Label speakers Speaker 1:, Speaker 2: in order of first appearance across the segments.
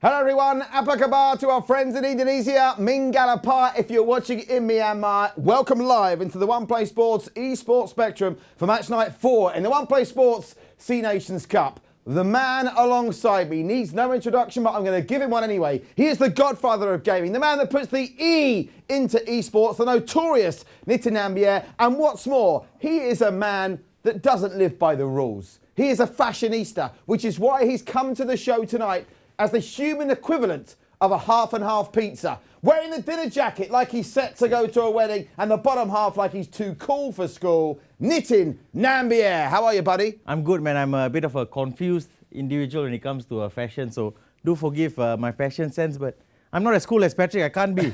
Speaker 1: Hello everyone, apa kabar to our friends in Indonesia, Mingalapa if you're watching in Myanmar. Welcome live into the One Play Sports eSports Spectrum for match night 4 in the One Play Sports C Nations Cup. The man alongside me needs no introduction, but I'm going to give him one anyway. He is the godfather of gaming, the man that puts the E into eSports, the notorious Nitin, and what's more, he is a man that doesn't live by the rules. He is a fashionista, which is why he's come to the show tonight as the human equivalent of a half and half pizza. Wearing the dinner jacket like he's set to go to a wedding and the bottom half like he's too cool for school. Nitin Nambiar, how are you, buddy?
Speaker 2: I'm good, man. I'm a bit of a confused individual when it comes to fashion, so do forgive my fashion sense, but I'm not as cool as Patrick, I can't be.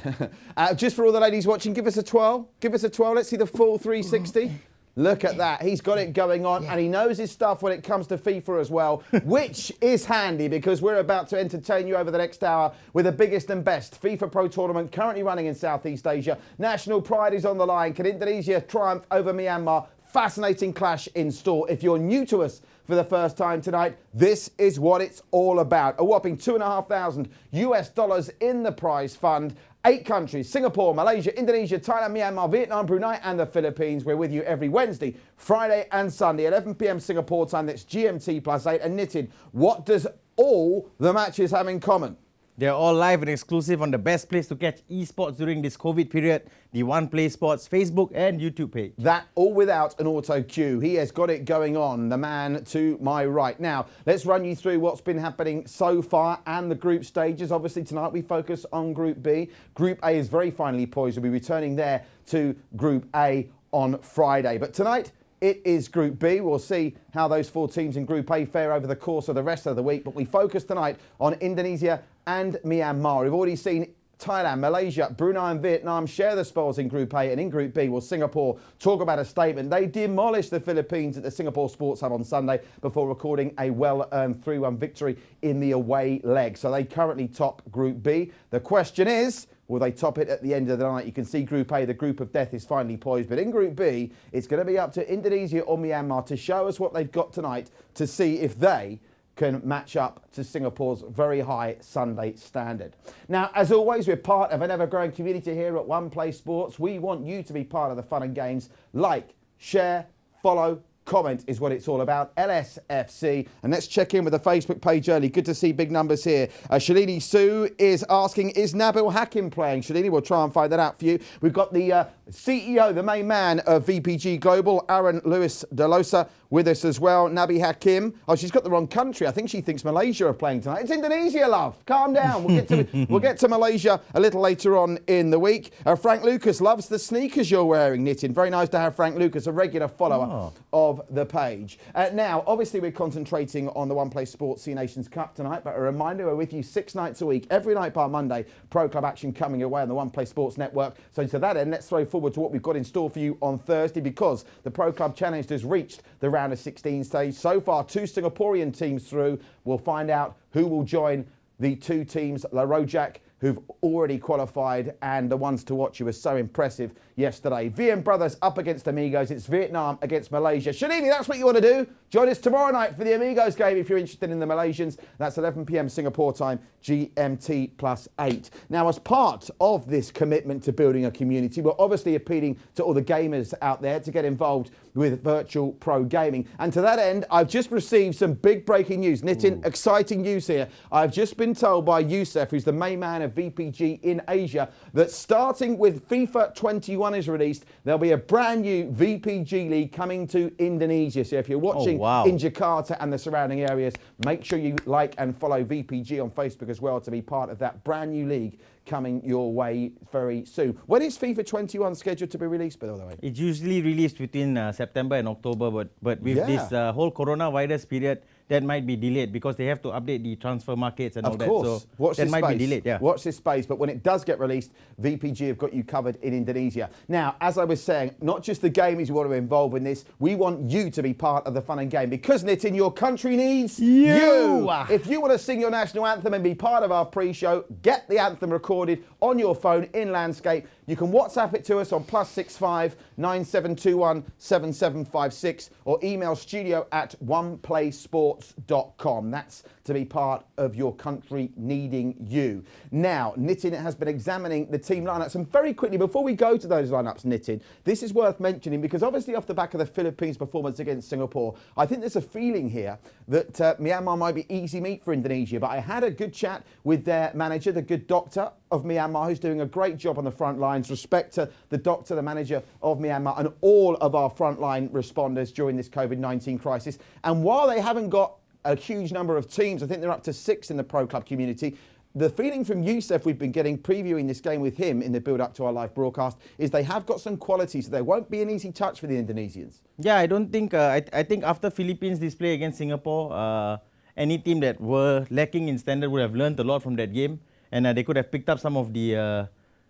Speaker 1: Just for all the ladies watching, give us a twirl. Give us a twirl. Let's see the full 360. Look at that. He's got it going on, and he knows his stuff when it comes to FIFA as well, which is handy because we're about to entertain you over the next hour with the biggest and best FIFA Pro Tournament currently running in Southeast Asia. National pride is on the line. Can Indonesia triumph over Myanmar? Fascinating clash in store. If you're new to us for the first time tonight, this is what it's all about. A whopping $2,500 in the prize fund. 8 countries, Singapore, Malaysia, Indonesia, Thailand, Myanmar, Vietnam, Brunei and the Philippines. We're with you every Wednesday, Friday and Sunday, 11 p.m. Singapore time. That's GMT +8. And Nitin, what does all the matches have in common?
Speaker 2: They're all live and exclusive on the best place to catch esports during this COVID period, the One Play Sports Facebook and YouTube page.
Speaker 1: That all without an auto cue. He has got it going on, the man to my right. Now, let's run you through what's been happening so far and the group stages. Obviously, tonight we focus on Group B. Group A is very finely poised. We'll be returning there to Group A on Friday. But tonight, it is Group B. We'll see how those 4 teams in Group A fare over the course of the rest of the week. But we focus tonight on Indonesia and Myanmar. We've already seen Thailand, Malaysia, Brunei and Vietnam share the spoils in Group A, and in Group B, will Singapore talk about a statement. They demolished the Philippines at the Singapore Sports Hub on Sunday before recording a well-earned 3-1 victory in the away leg. So they currently top Group B. The question is, will they top it at the end of the night? You can see Group A, the group of death, is finally poised. But in Group B, it's going to be up to Indonesia or Myanmar to show us what they've got tonight to see if they can match up to Singapore's very high Sunday standard. Now, as always, we're part of an ever-growing community here at One Play Sports. We want you to be part of the fun and games. Like, share, follow, comment is what it's all about. LSFC. And let's check in with the Facebook page early. Good to see big numbers here. Shalini Sue is asking, is Nabil Hakim playing? Shalini, we'll try and find that out for you. We've got the CEO, the main man of VPG Global, Aaron Lewis Delosa, with us as well. Nabi Hakim. Oh, she's got the wrong country. I think she thinks Malaysia are playing tonight. It's Indonesia, love. Calm down. We'll get to Malaysia a little later on in the week. Frank Lucas loves the sneakers you're wearing, Nitin. Very nice to have Frank Lucas, a regular follower of the page. Now, obviously, we're concentrating on the One Play Sports C Nations Cup tonight, but a reminder, we're with you 6 nights a week, every night bar Monday. Pro Club action coming your way on the One Play Sports Network. So to that end, let's throw forward to what we've got in store for you on Thursday, because the Pro Club Challenge has reached the round of 16 stage. So far, 2 Singaporean teams through. We'll find out who will join the 2 teams, La Rojak, who've already qualified, and the ones to watch who were so impressive yesterday. VM Brothers up against Amigos. It's Vietnam against Malaysia. Shalini, that's what you want to do. Join us tomorrow night for the Amigos game if you're interested in the Malaysians. That's 11 p.m. Singapore time, GMT +8. Now, as part of this commitment to building a community, we're obviously appealing to all the gamers out there to get involved with virtual pro gaming. And to that end, I've just received some big breaking news. Nitin, exciting news here. I've just been told by Youssef, who's the main man of VPG in Asia, that starting with FIFA 21 is released, there'll be a brand new VPG league coming to Indonesia. So if you're watching in Jakarta and the surrounding areas, make sure you like and follow VPG on Facebook as well to be part of that brand new league coming your way very soon. When is FIFA 21 scheduled to be released, by the way?
Speaker 2: It's usually released between September and October, but with this whole coronavirus period, that might be delayed because they have to update the transfer markets and all that. So that might be delayed. Yeah.
Speaker 1: Watch this space. But when it does get released, VPG have got you covered in Indonesia. Now, as I was saying, not just the gamers who want to involve in this, we want you to be part of the fun and game, because Nitin, your country needs you. If you want to sing your national anthem and be part of our pre-show, get the anthem recorded on your phone in landscape. You can WhatsApp it to us on +65 9721 7756 or email studio@oneplaysports.com. sports.com. That's to be part of your country needing you. Now, Nitin has been examining the team lineups, and very quickly, before we go to those lineups, Nitin, this is worth mentioning because obviously off the back of the Philippines' performance against Singapore, I think there's a feeling here that Myanmar might be easy meat for Indonesia. But I had a good chat with their manager, the good doctor of Myanmar, who's doing a great job on the front lines. Respect to the doctor, the manager of Myanmar, and all of our frontline responders during this COVID-19 crisis. And while they haven't got a huge number of teams, I think they're up to 6 in the pro club community. The feeling from Youssef we've been getting previewing this game with him in the build-up to our live broadcast is they have got some qualities. So there won't be an easy touch for the Indonesians.
Speaker 2: Yeah, I don't think, I think after Philippines' display against Singapore, any team that were lacking in standard would have learned a lot from that game. And they could have picked up some of the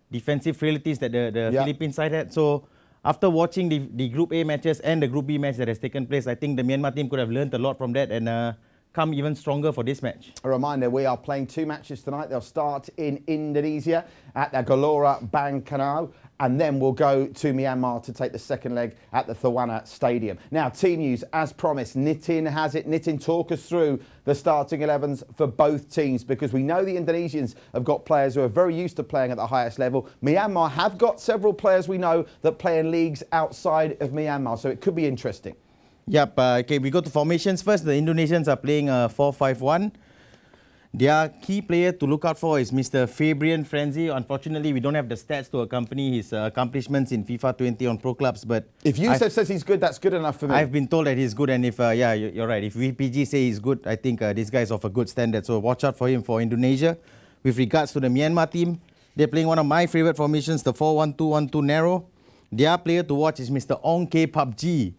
Speaker 2: defensive frailties that the Philippines side had. So after watching the Group A matches and the Group B match that has taken place, I think the Myanmar team could have learned a lot from that and come even stronger for this match.
Speaker 1: A reminder, we are playing 2 matches tonight. They'll start in Indonesia at the Gelora Bang Krano, and then we'll go to Myanmar to take the second leg at the Thorwana Stadium. Now, team news, as promised, Nitin has it. Nitin, talk us through the starting 11s for both teams, because we know the Indonesians have got players who are very used to playing at the highest level. Myanmar have got several players we know that play in leagues outside of Myanmar, so it could be interesting.
Speaker 2: Yep, okay, we go to formations first. The Indonesians are playing 4-5-1. Their key player to look out for is Mr. Fabian Frenzy. Unfortunately, we don't have the stats to accompany his accomplishments in FIFA 20 on pro clubs. But
Speaker 1: if Youssef says he's good, that's good enough for me.
Speaker 2: I've been told that he's good, and if yeah, you're right. If VPG say he's good, I think this guy is of a good standard. So watch out for him for Indonesia. With regards to the Myanmar team, they're playing one of my favorite formations, the 4-1-2-1-2 narrow. Their player to watch is Mr. Ong K PUBG.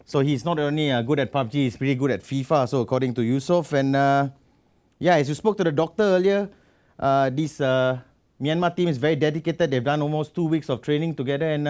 Speaker 2: So he's not only good at PUBG, he's pretty good at FIFA, so according to Yusof. And yeah, as you spoke to the doctor earlier, this Myanmar team is very dedicated. They've done almost 2 weeks of training together, and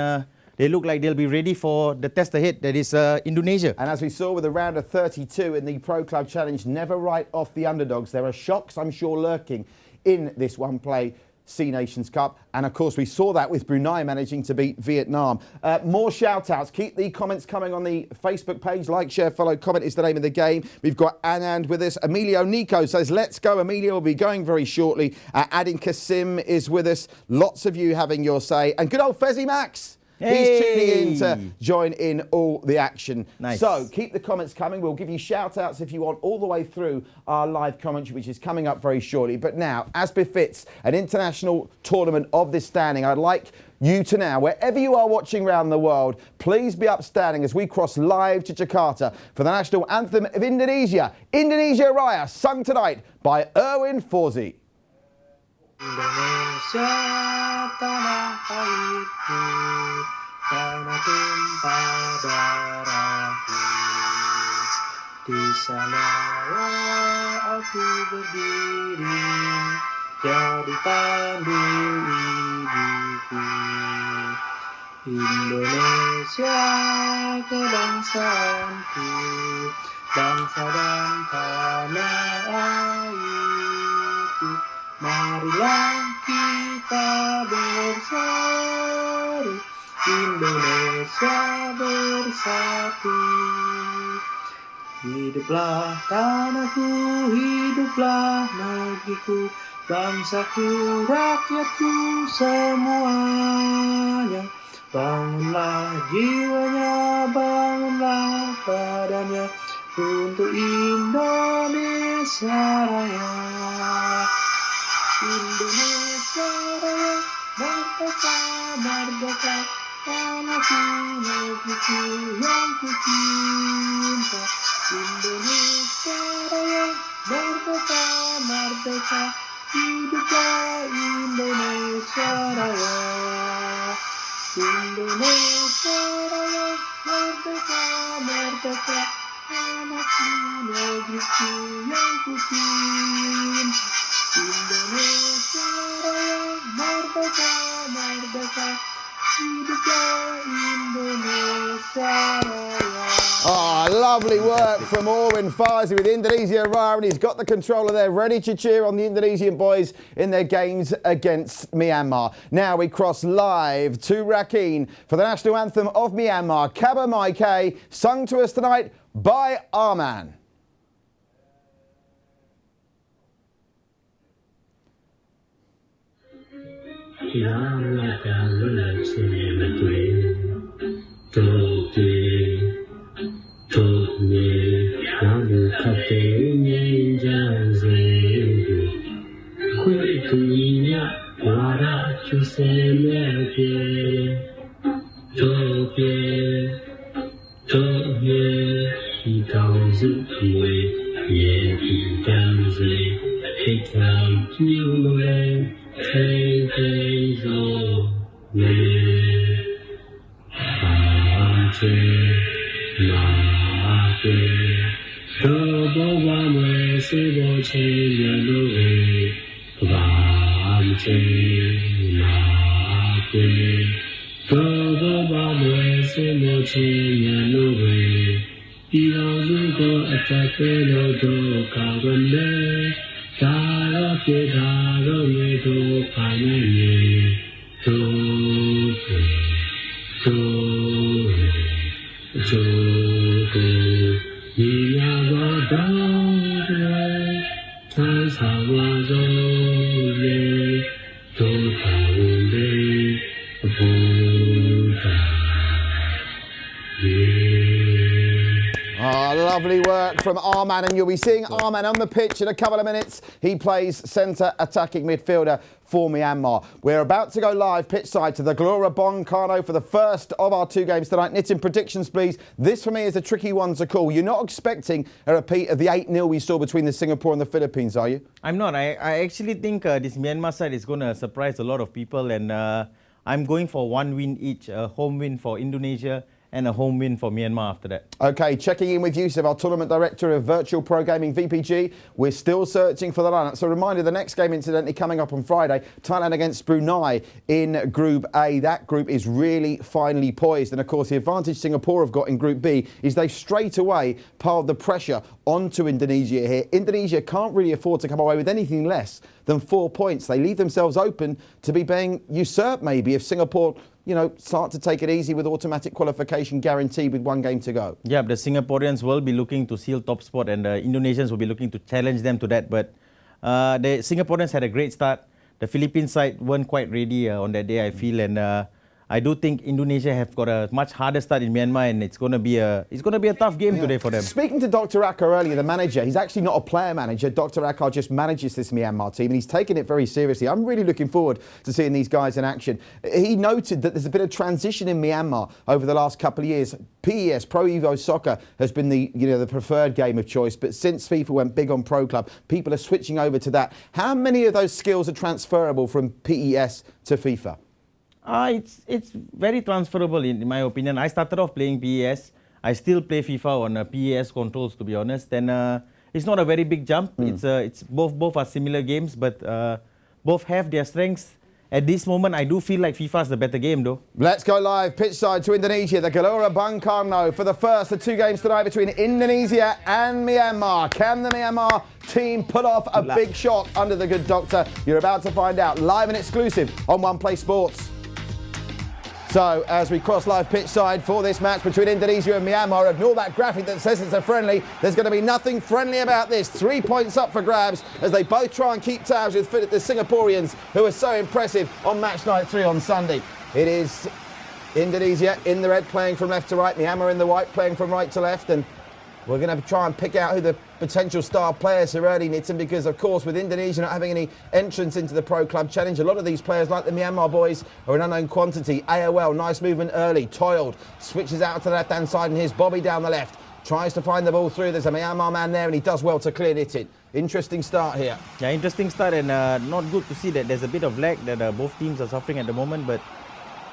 Speaker 2: they look like they'll be ready for the test ahead, that is Indonesia.
Speaker 1: And as we saw with the round of 32 in the Pro Club Challenge, never write off the underdogs. There are shocks, I'm sure, lurking in this one-play C Nations Cup. And of course, we saw that with Brunei managing to beat Vietnam. More shout-outs. Keep the comments coming on the Facebook page. Like, share, follow, comment is the name of the game. We've got Anand with us. Emilio Nico says, let's go. Emilio will be going very shortly. Adin Kasim is with us. Lots of you having your say. And good old Fezzy Max. He's tuning in to join in all the action.
Speaker 2: Nice.
Speaker 1: So keep the comments coming. We'll give you shout-outs if you want all the way through our live commentary, which is coming up very shortly. But now, as befits an international tournament of this standing, I'd like you to now, wherever you are watching around the world, please be upstanding as we cross live to Jakarta for the national anthem of Indonesia, Indonesia Raya, sung tonight by Erwin Fauzi.
Speaker 3: Indonesia tanah airku, tanah tumpah darahku. Di sanalah aku berdiri, jadi pandu ibuku. Indonesia kebangsaanku, bangsa dan tanah airku. Marilah kita bersatu, Indonesia bersatu. Hiduplah tanahku, hiduplah negeriku, bangsaku, rakyatku semuanya. Bangunlah jiwanya, bangunlah badannya, untuk Indonesia Raya. Indonesia Raya, merdeka, merdeka, tanahku, negeriku yang ku cinta. Indonesia Raya, merdeka, merdeka, hiduplah Indonesia Raya. Indonesia Raya, merdeka, merdeka, tanahku, negeriku yang ku cinta. Indonesia Raya, merdeka, merdeka, hiduplah Indonesia Raya.
Speaker 1: Oh, lovely work from Erwin Fauzi with Indonesia Raya, and he's got the controller there ready to cheer on the Indonesian boys in their games against Myanmar. Now we cross live to Rakhine for the national anthem of Myanmar, Kaba Mai K, sung to us tonight by Arman. Lovely work from Arman, and you'll be seeing Arman on the pitch in a couple of minutes. He plays centre attacking midfielder for Myanmar. We're about to go live pitch side to the Gelora Bong Karno for the first of our two games tonight. Nitin, predictions please. This for me is a tricky one to call. You're not expecting a repeat of the 8-0 we saw between the Singapore and the Philippines, are you?
Speaker 2: I'm not. I actually think this Myanmar side is going to surprise a lot of people, and I'm going for one win each, a home win for Indonesia and a home win for Myanmar after that.
Speaker 1: OK, checking in with Yusuf, our tournament director of virtual pro gaming, VPG. We're still searching for the lineup. So a reminder, the next game incidentally coming up on Friday, Thailand against Brunei in Group A. That group is really finely poised. And of course, the advantage Singapore have got in Group B is they've straight away piled the pressure onto Indonesia here. Indonesia can't really afford to come away with anything less than 4 points. They leave themselves open to be being usurped maybe if Singapore, you know, start to take it easy with automatic qualification guaranteed with one game to go.
Speaker 2: Yeah, the Singaporeans will be looking to seal top spot, and the Indonesians will be looking to challenge them to that. But the Singaporeans had a great start. The Philippine side weren't quite ready on that day, I feel, and I do think Indonesia have got a much harder start in Myanmar, and it's going to be a tough game today for them.
Speaker 1: Speaking to Dr. Akar earlier, the manager, he's actually not a player manager. Dr. Akar just manages this Myanmar team, and he's taken it very seriously. I'm really looking forward to seeing these guys in action. He noted that there's a bit of transition in Myanmar over the last couple of years. PES, Pro Evo Soccer, has been the preferred game of choice, but since FIFA went big on Pro Club, people are switching over to that. How many of those skills are transferable from PES to FIFA?
Speaker 2: It's very transferable in my opinion. I started off playing PES. I still play FIFA on PES controls, to be honest. And it's not a very big jump. It's both are similar games, but both have their strengths. At this moment, I do feel like FIFA is the better game, though.
Speaker 1: Let's go live pitch side to Indonesia, the Gelora Bung Karno for the first of two games tonight between Indonesia and Myanmar. Can the Myanmar team pull off a big shot under the good doctor? You're about to find out live and exclusive on One Play Sports. So, as we cross live pitch side for this match between Indonesia and Myanmar, ignore that graphic that says it's a friendly. There's going to be nothing friendly about this. 3 points up for grabs as they both try and keep tabs with the Singaporeans, who are so impressive on match night 3 on Sunday. It is Indonesia in the red playing from left to right, Myanmar in the white playing from right to left, and we're going to try and pick out who the potential star players are early, Nitin, because of course with Indonesia not having any entrance into the Pro Club Challenge, a lot of these players like the Myanmar boys are an unknown quantity. AOL, nice movement early, toiled, switches out to the left hand side, and here's Bobby down the left. Tries to find the ball through. There's a Myanmar man there and he does well to clear it. Interesting start here.
Speaker 2: Yeah, interesting start, and not good to see that there's a bit of lag that both teams are suffering at the moment, but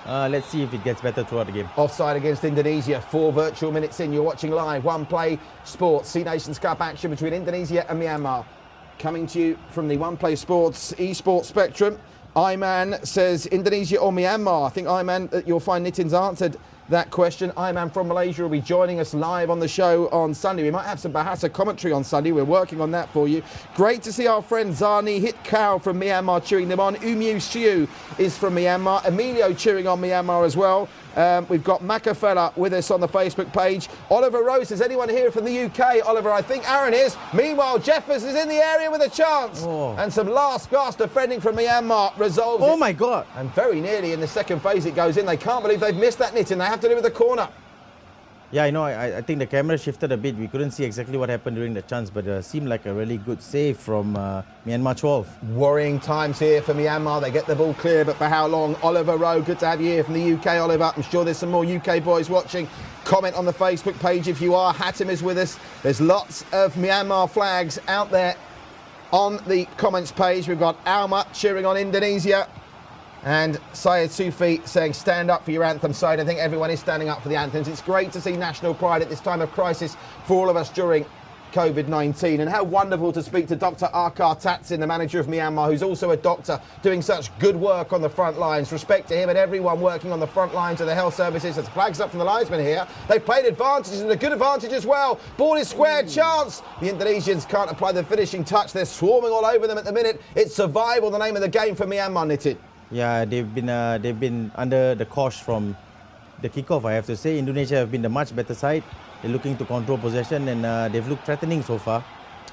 Speaker 2: let's see if it gets better throughout the game.
Speaker 1: Offside against Indonesia, 4 virtual minutes in. You're watching live One Play Sports, C Nations Cup action between Indonesia and Myanmar. Coming to you from the One Play Sports eSports spectrum. Iman says Indonesia or Myanmar. I think Iman, you'll find Nitin's answered that question. Iman from Malaysia will be joining us live on the show on Sunday. We might have some Bahasa commentary on Sunday. We're working on that for you. Great to see our friend Zani Hitkau from Myanmar cheering them on. Umyu Siu is from Myanmar. Emilio cheering on Myanmar as well. We've got Macafella with us on the Facebook page. Oliver Rose, is anyone here from the UK? Oliver, I think Aaron is. Meanwhile, Jeffers is in the area with a chance.
Speaker 2: Oh.
Speaker 1: And some last gasp defending from Myanmar resolves
Speaker 2: Oh
Speaker 1: it.
Speaker 2: my God.
Speaker 1: And very nearly in the second phase it goes in. They can't believe they've missed that Nitin. They have to do with the corner.
Speaker 2: Yeah, I think the camera shifted a bit. We couldn't see exactly what happened during the chance, but seemed like a really good save from Myanmar 12.
Speaker 1: Worrying times here for Myanmar. They get the ball clear, but for how long? Oliver Rowe, good to have you here from the UK, Oliver. I'm sure there's some more UK boys watching. Comment on the Facebook page if you are. Hatim is with us. There's lots of Myanmar flags out there on the comments page. We've got Alma cheering on Indonesia. And Syed Sufi saying, stand up for your anthem side. I think everyone is standing up for the anthems. It's great to see national pride at this time of crisis for all of us during COVID-19. And how wonderful to speak to Dr. Akar Tatsin, the manager of Myanmar, who's also a doctor, doing such good work on the front lines. Respect to him and everyone working on the front lines of the health services. As flags up from the linesman here. They've played advantages and a good advantage as well. Ball is squared, chance. The Indonesians can't apply the finishing touch. They're swarming all over them at the minute. It's survival, the name of the game for Myanmar, Nitin.
Speaker 2: Yeah, they've been under the cosh from the kickoff, I have to say. Indonesia have been the much better side. They're looking to control possession and they've looked threatening so far.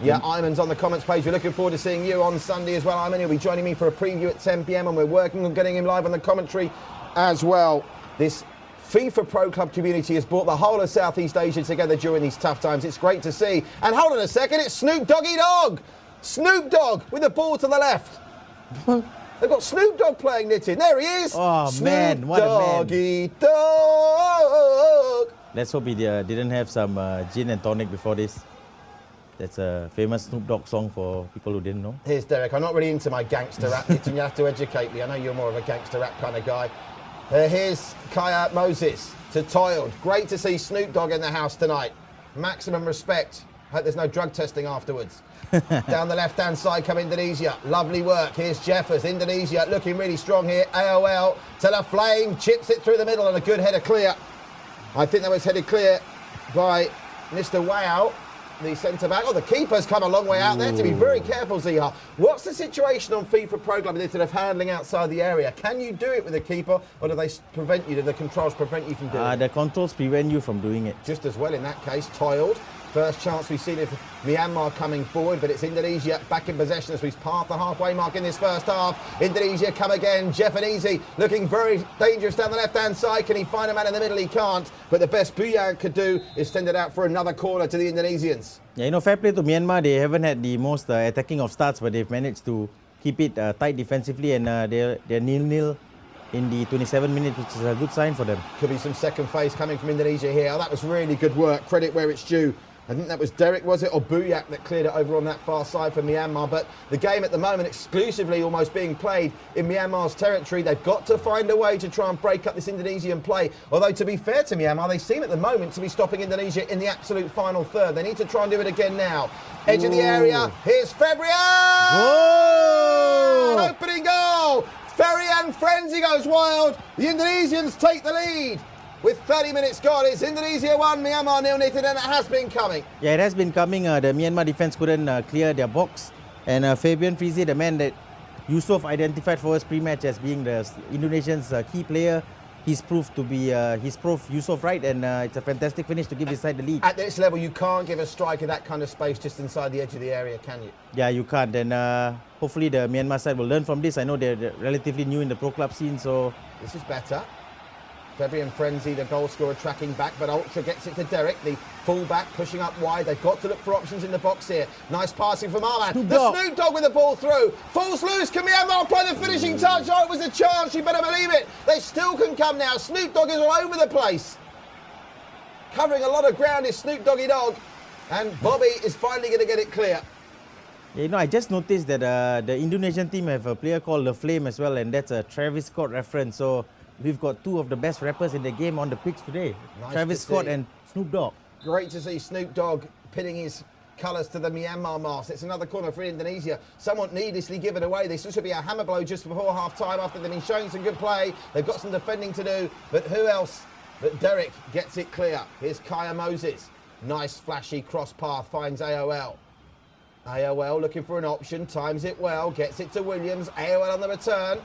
Speaker 1: Yeah, Ayman's on the comments page. We're looking forward to seeing you on Sunday as well. Ayman, he'll be joining me for a preview at 10 p.m. and we're working on getting him live on the commentary as well. This FIFA Pro Club community has brought the whole of Southeast Asia together during these tough times. It's great to see. And hold on a second, it's Snoop Doggy Dogg! Snoop Dogg with the ball to the left. They've got Snoop Dogg playing, Nitin. There he is.
Speaker 2: Oh,
Speaker 1: Snoop
Speaker 2: man, what a man.
Speaker 1: Doggy Dogg.
Speaker 2: Let's hope he didn't have some gin and tonic before this. That's a famous Snoop Dogg song for people who didn't know.
Speaker 1: Here's Derek. I'm not really into my gangster rap, Nitin. You have to educate me. I know you're more of a gangster rap kind of guy. Here's Kaya Moses to Toiled. Great to see Snoop Dogg in the house tonight. Maximum respect. Hope there's no drug testing afterwards. Down the left-hand side come Indonesia. Lovely work. Here's Jeffers. Indonesia looking really strong here. AOL to the flame. Chips it through the middle and a good header clear. I think that was headed clear by Mr. Wow, the centre-back. Oh, the keeper's come a long way out there. To be very careful, Ziha. What's the situation on FIFA Pro Club instead of handling outside the area? Can you do it with the keeper or do they prevent you? Do the controls prevent you from doing it?
Speaker 2: The controls prevent you from doing it.
Speaker 1: Just as well in that case. Toiled. First chance we've seen of Myanmar coming forward, but it's Indonesia back in possession as we've passed the halfway mark in this first half. Indonesia come again. Jeffanizi looking very dangerous down the left-hand side. Can he find a man in the middle? He can't. But the best Buyang could do is send it out for another corner to the Indonesians.
Speaker 2: Yeah, fair play to Myanmar. They haven't had the most attacking of starts, but they've managed to keep it tight defensively, and they're 0-0 in the 27 minutes, which is a good sign for them.
Speaker 1: Could be some second phase coming from Indonesia here. Oh, that was really good work. Credit where it's due. I think that was Derek, was it, or Buyak that cleared it over on that far side for Myanmar. But the game at the moment exclusively almost being played in Myanmar's territory. They've got to find a way to try and break up this Indonesian play. Although, to be fair to Myanmar, they seem at the moment to be stopping Indonesia in the absolute final third. They need to try and do it again now. Edge of the area. Here's Fabrian!
Speaker 2: Whoa!
Speaker 1: Opening goal! Ferian Frenzy goes wild. The Indonesians take the lead. With 30 minutes gone, it's Indonesia 1, Myanmar 0, Nathan, and it has been coming.
Speaker 2: Yeah, it has been coming. The Myanmar defense couldn't clear their box. And Fabian Frizi, the man that Yusof identified for us pre-match as being the Indonesians' key player, he's proved Yusof right, and it's a fantastic finish to give his side the lead.
Speaker 1: At this level, you can't give a striker that kind of space just inside the edge of the area, can you?
Speaker 2: Yeah, you can't. And hopefully the Myanmar side will learn from this. I know they're relatively new in the pro club scene, so...
Speaker 1: This is better. Fabian Frenzy, the goal scorer, tracking back, but Ultra gets it to Derek, the full-back, pushing up wide. They've got to look for options in the box here. Nice passing from Arman. Snoop Dogg with the ball through. Falls loose. Can Myanmar apply the finishing touch? Oh, it was a chance. You better believe it. They still can come now. Snoop Dogg is all over the place. Covering a lot of ground is Snoop Doggy Dogg. And Bobby is finally going to get it clear.
Speaker 2: Yeah, I just noticed that the Indonesian team have a player called The Flame as well, and that's a Travis Scott reference. So we've got two of the best rappers in the game on the pitch today.
Speaker 1: Nice
Speaker 2: Travis Scott and Snoop Dogg.
Speaker 1: Great to see Snoop Dogg pinning his colours to the Myanmar mast. It's another corner for Indonesia. Somewhat needlessly given away. This should be a hammer blow just before half-time after they've been showing some good play. They've got some defending to do, but who else but Derek gets it clear. Here's Kaya Moses. Nice flashy cross path, finds AOL. AOL looking for an option, times it well, gets it to Williams. AOL on the return.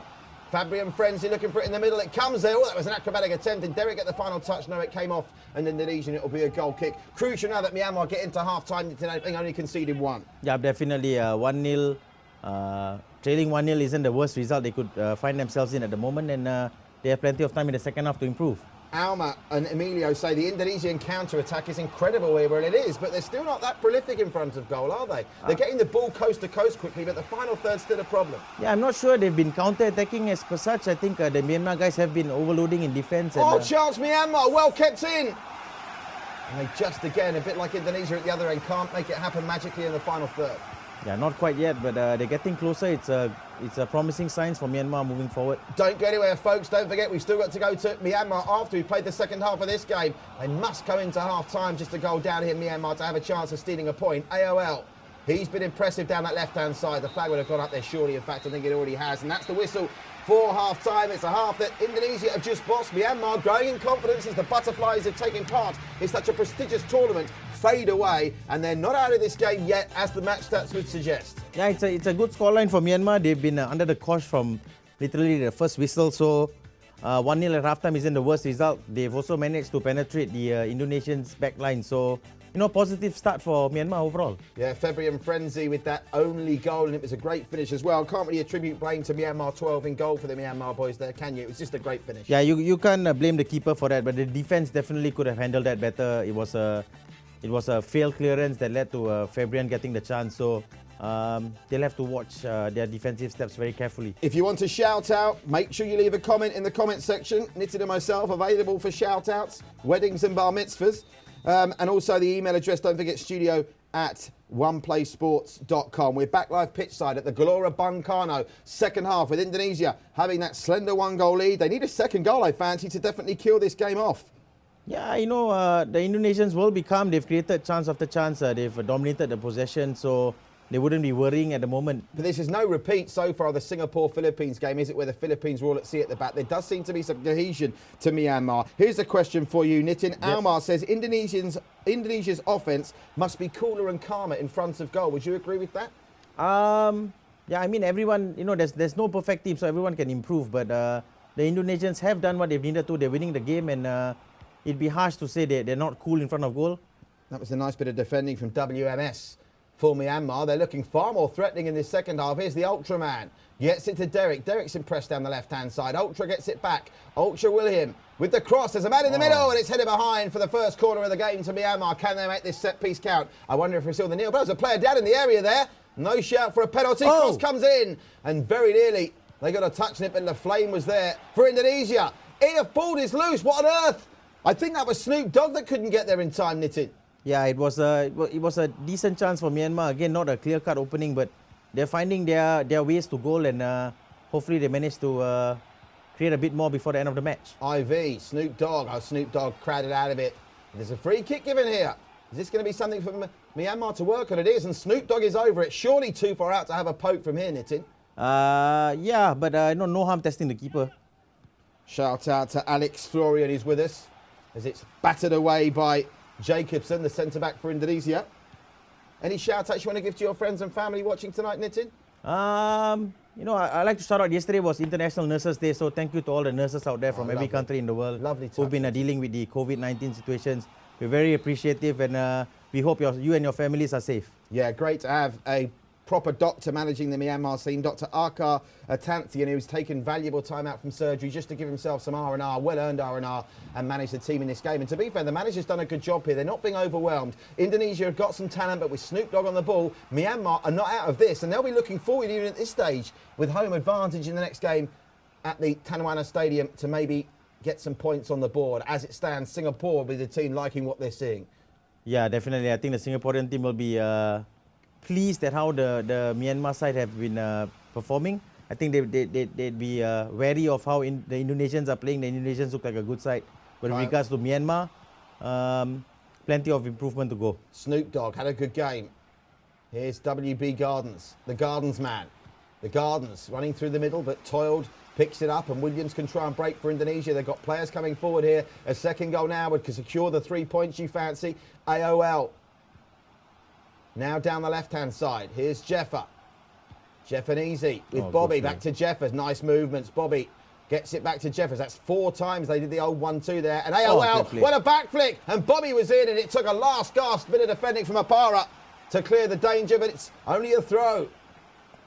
Speaker 1: Fabian Frenzy looking for it in the middle. It comes there. Oh, that was an acrobatic attempt. Did Derek get the final touch? No, it came off. And Indonesian, it'll be a goal kick. Crucial now that Myanmar get into half-time. I think only conceded one.
Speaker 2: Yeah, definitely 1-0. Trailing 1-0 isn't the worst result they could find themselves in at the moment, and they have plenty of time in the second half to improve.
Speaker 1: Alma and Emilio say the Indonesian counter-attack is incredible where it is, but they're still not that prolific in front of goal, are they? They're getting the ball coast to coast quickly, but the final third's still a problem.
Speaker 2: Yeah, I'm not sure they've been counter-attacking as per such. I think the Myanmar guys have been overloading in defence.
Speaker 1: Oh, chance Myanmar, well kept in. And they just, again, a bit like Indonesia at the other end, can't make it happen magically in the final third.
Speaker 2: Yeah, not quite yet, but they're getting closer. It's a promising signs for Myanmar moving forward.
Speaker 1: Don't go anywhere, folks. Don't forget, we've still got to go to Myanmar after we've played the second half of this game. They must go into half-time just to go down here, Myanmar, to have a chance of stealing a point. AOL, he's been impressive down that left-hand side. The flag would have gone up there surely. In fact, I think it already has. And that's the whistle for half-time. It's a half that Indonesia have just bossed. Myanmar growing in confidence as the Butterflies have taken part in such a prestigious tournament fade away, and they're not out of this game yet, as the match stats would suggest.
Speaker 2: Yeah, it's a good scoreline for Myanmar. They've been under the cosh from literally the first whistle, so 1-0 at halftime isn't the worst result. They've also managed to penetrate the Indonesians' back line, so positive start for Myanmar overall.
Speaker 1: Yeah, Fabian Frenzy with that only goal, and it was a great finish as well. Can't really attribute blame to Myanmar 12 in goal for the Myanmar boys there, can you? It was just a great finish.
Speaker 2: Yeah, you can't blame the keeper for that, but the defense definitely could have handled that better. It was a failed clearance that led to Fabian getting the chance, so they'll have to watch their defensive steps very carefully.
Speaker 1: If you want to shout out, make sure you leave a comment in the comment section. Knitted and myself available for shout outs, weddings and bar mitzvahs. And also the email address, don't forget, studio@oneplaysports.com. We're back live pitch side at the Gelora Bung Karno. Second half with Indonesia having that slender 1-goal lead. They need a second goal, I fancy, to definitely kill this game off.
Speaker 2: Yeah, the Indonesians will be calm. They've created chance after chance. They've dominated the possession, so they wouldn't be worrying at the moment.
Speaker 1: But this is no repeat so far of the Singapore-Philippines game, is it, where the Philippines were all at sea at the back? There does seem to be some cohesion to Myanmar. Here's a question for you, Nitin. Yep. Almar says Indonesia's offence must be cooler and calmer in front of goal. Would you agree with that?
Speaker 2: Yeah, I mean, everyone, there's no perfect team, so everyone can improve. But the Indonesians have done what they've needed to. They're winning the game, and it'd be harsh to say they're not cool in front of goal.
Speaker 1: That was a nice bit of defending from WMS. For Myanmar, they're looking far more threatening in this second half. Here's the Ultraman. Gets it to Derek. Derek's impressed down the left-hand side. Ultra gets it back. Ultra William with the cross. There's a man in the middle, and it's headed behind for the first corner of the game to Myanmar. Can they make this set-piece count? I wonder if we're still the nil. But there's a player down in the area there. No shout for a penalty. Cross comes in, and very nearly they got a touch on it, but the flame was there for Indonesia. If ball is loose, what on earth? I think that was Snoop Dogg that couldn't get there in time, Nitin.
Speaker 2: Yeah, it was a decent chance for Myanmar. Again, not a clear-cut opening, but they're finding their ways to goal, and hopefully they manage to create a bit more before the end of the match.
Speaker 1: IV, Snoop Dogg. Oh, Snoop Dogg crowded out of it. There's a free kick given here. Is this going to be something for Myanmar to work on? It is, and Snoop Dogg is over it. Surely too far out to have a poke from here, Nitin.
Speaker 2: Yeah, but no harm testing the keeper.
Speaker 1: Shout out to Alex Florian, who's with us, as it's battered away by Jacobson, the centre-back for Indonesia. Any shout-outs you want to give to your friends and family watching tonight, Nitin?
Speaker 2: I like to shout out, yesterday was International Nurses Day, so thank you to all the nurses out there from every country in the world who've been dealing with the COVID-19 situations. We're very appreciative, and we hope you and your families are safe. Yeah, great to have a proper doctor managing the Myanmar team, Dr. Akar Atanthian, who's taken valuable time out from surgery just to give himself some R&R, well-earned R&R, and manage the team in this game. And to be fair, the manager's done a good job here. They're not being overwhelmed. Indonesia have got some talent, but with Snoop Dogg on the ball, Myanmar are not out of this, and they'll be looking forward, even at this stage, with home advantage in the next game at the Tanuana Stadium to maybe get some points on the board. As it stands, Singapore will be the team liking what they're seeing. Yeah, definitely. I think the Singaporean team will be pleased at how the Myanmar side have been performing. I think they'd be wary of how the Indonesians are playing. The Indonesians look like a good side. But in regards to Myanmar, plenty of improvement to go. Snoop Dogg had a good game. Here's WB Gardens, the Gardens man. The Gardens running through the middle, but toiled, picks it up, and Williams can try and break for Indonesia. They've got players coming forward here. A second goal now would secure the 3 points you fancy. AOL. Now down the left-hand side. Here's Jeffer.
Speaker 1: Jeffanese with
Speaker 2: Oh,
Speaker 1: Bobby,
Speaker 2: good
Speaker 1: back to Jeffers. Nice movements. Bobby gets it back to Jeffers. That's 4 times they did the old 1-2 there. And AOL,
Speaker 2: good play.
Speaker 1: what a back flick. And Bobby was in, and it took a last gasp bit of defending from Apara to clear the danger, but it's only a throw.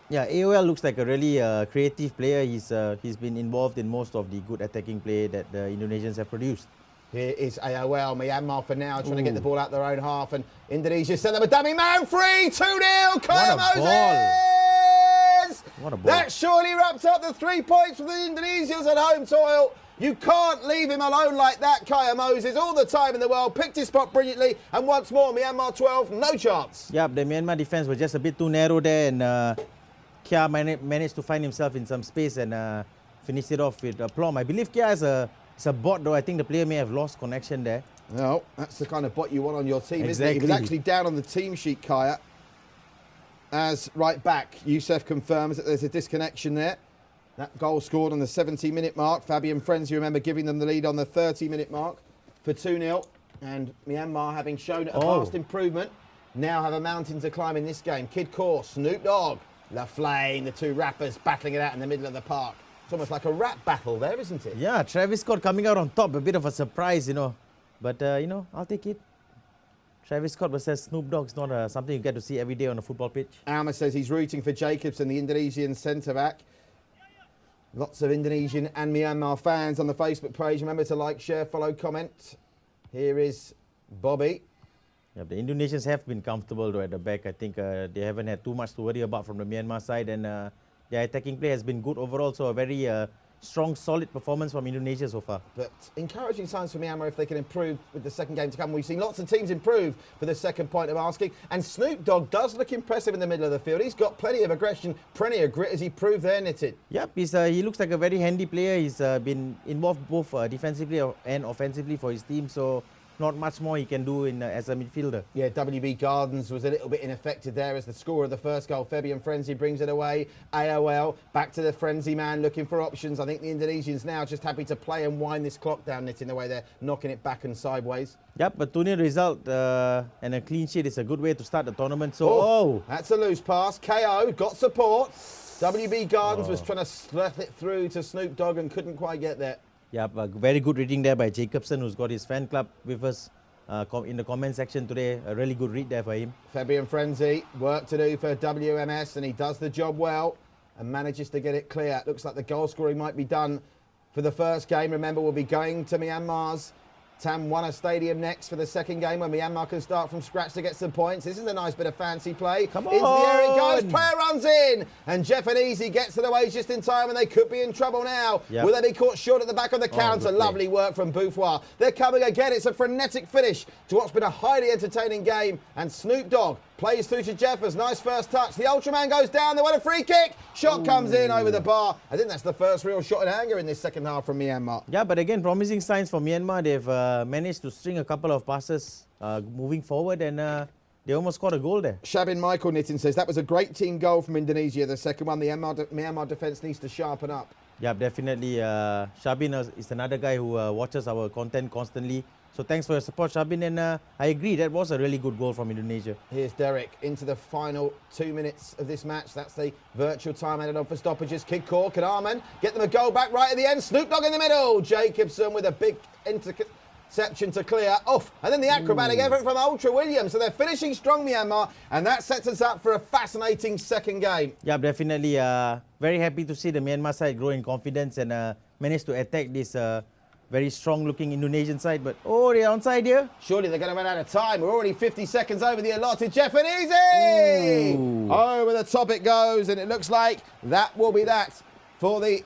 Speaker 2: Yeah, AOL looks like a really creative player. He's been involved in most of the good attacking play that the Indonesians have produced.
Speaker 1: Here is AOL, Myanmar for now, trying to get the ball out their own half, and Indonesia sent them a dummy man free, 2-0, Kaya Moses!
Speaker 2: What a ball.
Speaker 1: That surely wraps up the 3 points for the Indonesians at home toil. You can't leave him alone like that, Kaya Moses, all the time in the world, picked his spot brilliantly, and once more, Myanmar 12, no chance.
Speaker 2: Yeah, the Myanmar defense was just a bit too narrow there, and Kia managed to find himself in some space and finished it off with aplomb. I believe Kia is a bot, though. I think the player may have lost connection there.
Speaker 1: No, that's the kind of bot you want on your team, isn't it?
Speaker 2: Exactly.
Speaker 1: He was actually down on the team sheet, Kaya. As right back, Youssef confirms that there's a disconnection there. That goal scored on the 70-minute mark. Fabian Frenzy, remember, giving them the lead on the 30-minute mark for 2-0. And Myanmar, having shown a vast improvement, now have a mountain to climb in this game. Kid Core, Snoop Dogg, La Flame, the 2 rappers battling it out in the middle of the park. It's almost like a rap battle there, isn't it?
Speaker 2: Yeah, Travis Scott coming out on top, a bit of a surprise, you know. But, I'll take it. Travis Scott versus Snoop Dogg is not something you get to see every day on a football pitch.
Speaker 1: Alma says he's rooting for Jacobson, the Indonesian centre-back. Lots of Indonesian and Myanmar fans on the Facebook page. Remember to like, share, follow, comment. Here is Bobby.
Speaker 2: Yeah, the Indonesians have been comfortable though at the back. I think they haven't had too much to worry about from the Myanmar side, and their attacking play has been good overall. So a very strong, solid performance from Indonesia so far.
Speaker 1: But encouraging signs for Myanmar if they can improve with the second game to come. We've seen lots of teams improve for the second point of asking. And Snoop Dogg does look impressive in the middle of the field. He's got plenty of aggression, plenty of grit, as he proved there, Nitin.
Speaker 2: Yep, he looks like a very handy player. He's been involved both defensively and offensively for his team. So not much more he can do as a midfielder.
Speaker 1: Yeah, WB Gardens was a little bit ineffective there as the scorer of the first goal. Fabian Frenzy brings it away. AOL back to the Frenzy man looking for options. I think the Indonesians now just happy to play and wind this clock down, Nitin, the way they're knocking it back and sideways.
Speaker 2: Yep, but 2-0 result and a clean sheet is a good way to start the tournament. So,
Speaker 1: that's a loose pass. KO got support. WB Gardens was trying to slap it through to Snoop Dogg and couldn't quite get there.
Speaker 2: Yeah, very good reading there by Jacobson, who's got his fan club with us in the comment section today. A really good read there for him.
Speaker 1: Fabian Frenzy, work to do for WMS, and he does the job well and manages to get it clear. Looks like the goal scoring might be done for the first game. Remember, we'll be going to Myanmar's Tamwana Stadium next for the second game, when Myanmar can start from scratch to get some points. This is a nice bit of fancy play.
Speaker 2: Come on!
Speaker 1: Into the air it goes, player runs in, and Jeffanese gets to the waves just in time, and they could be in trouble now.
Speaker 2: Yep.
Speaker 1: Will they be caught short at the back of the counter? Lovely work from Bouffoir. They're coming again. It's a frenetic finish to what's been a highly entertaining game, and Snoop Dogg plays through to Jeffers. Nice first touch. The Ultraman goes down. They want a free kick. Shot comes in over the bar. I think that's the first real shot in anger in this second half from Myanmar.
Speaker 2: Yeah, but again, promising signs for Myanmar. They've managed to string a couple of passes moving forward, and they almost scored a goal there.
Speaker 1: Shabin Michael Nitin says that was a great team goal from Indonesia. The second one, the Myanmar defence needs to sharpen up.
Speaker 2: Yeah, definitely. Shabin is another guy who watches our content constantly. So thanks for your support, Shabin. And I agree, that was a really good goal from Indonesia.
Speaker 1: Here's Derek into the final 2 minutes of this match. That's the virtual time added on for stoppages. Kid Cork and Arman get them a goal back right at the end. Snoop Dogg in the middle. Jacobson with a big interception to clear off. And then the acrobatic effort from Ultra Williams. So they're finishing strong, Myanmar. And that sets us up for a fascinating second game.
Speaker 2: Yeah, definitely. Very happy to see the Myanmar side grow in confidence and manage to attack this very strong-looking Indonesian side. But, they're onside here.
Speaker 1: Surely they're going to run out of time. We're already 50 seconds over the allotted. Jeffanese! Over the top it goes, and it looks like that will be that for the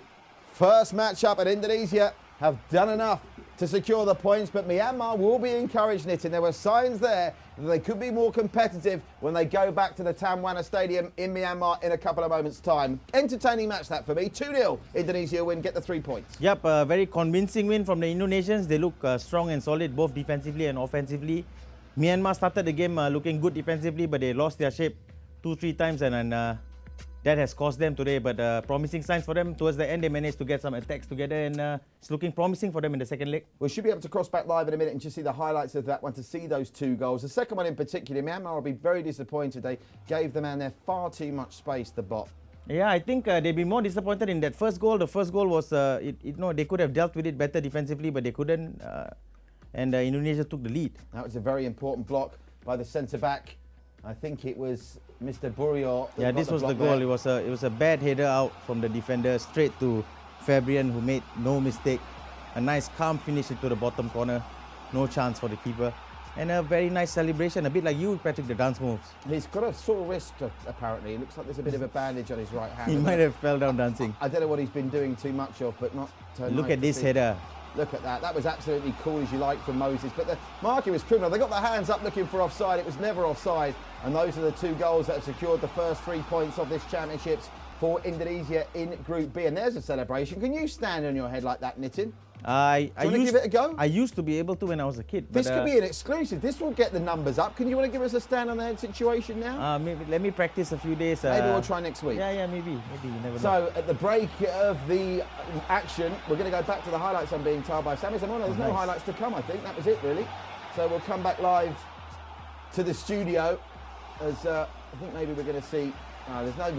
Speaker 1: first match-up. And Indonesia have done enough to secure the points, but Myanmar will be encouraged, Nitin. There were signs there that they could be more competitive when they go back to the Tamwana Stadium in Myanmar in a couple of moments' time. Entertaining match that for me. 2-0 Indonesia win, get the 3 points.
Speaker 2: Yep, a very convincing win from the Indonesians. They look strong and solid both defensively and offensively. Myanmar started the game looking good defensively, but they lost their shape 2-3 times, and that has cost them today. But promising signs for them. Towards the end, they managed to get some attacks together, and it's looking promising for them in the second leg.
Speaker 1: We should be able to cross back live in a minute and just see the highlights of that one, to see those 2 goals. The second one in particular, Myanmar will be very disappointed. They gave the man there far too much space, the bot.
Speaker 2: Yeah, I think they'd be more disappointed in that first goal. The first goal was, they could have dealt with it better defensively, but they couldn't. And Indonesia took the lead.
Speaker 1: That was a very important block by the centre-back. I think it was Mr. Burio.
Speaker 2: Yeah, this was the goal.
Speaker 1: There.
Speaker 2: It was a bad header out from the defender straight to Fabian, who made no mistake. A nice calm finish into the bottom corner. No chance for the keeper. And a very nice celebration, a bit like you, Patrick, the dance moves.
Speaker 1: He's got a sore wrist, apparently. It looks like there's a bit of a bandage on his right hand.
Speaker 2: He might have fell down dancing.
Speaker 1: I don't know what he's been doing too much of, but not...
Speaker 2: Look at this header.
Speaker 1: Look at that. That was absolutely cool as you like from Moses. But the marking was criminal. They got their hands up looking for offside. It was never offside. And those are the 2 goals that have secured the first 3 points of this championships for Indonesia in Group B. And there's a celebration. Can you stand on your head like that, Nitin?
Speaker 2: I
Speaker 1: used to give it a go?
Speaker 2: I used to be able to when I was a kid.
Speaker 1: This could be an exclusive. This will get the numbers up. Can you want to give us a stand on the head situation now?
Speaker 2: Maybe let me practice a few days.
Speaker 1: Maybe we'll try next week.
Speaker 2: Yeah, maybe. You never know.
Speaker 1: So at the break of the action, we're going to go back to the highlights. I'm being told by Sammy. There's no highlights to come. I think that was it really. So we'll come back live to the studio as I think maybe we're going to see. There's no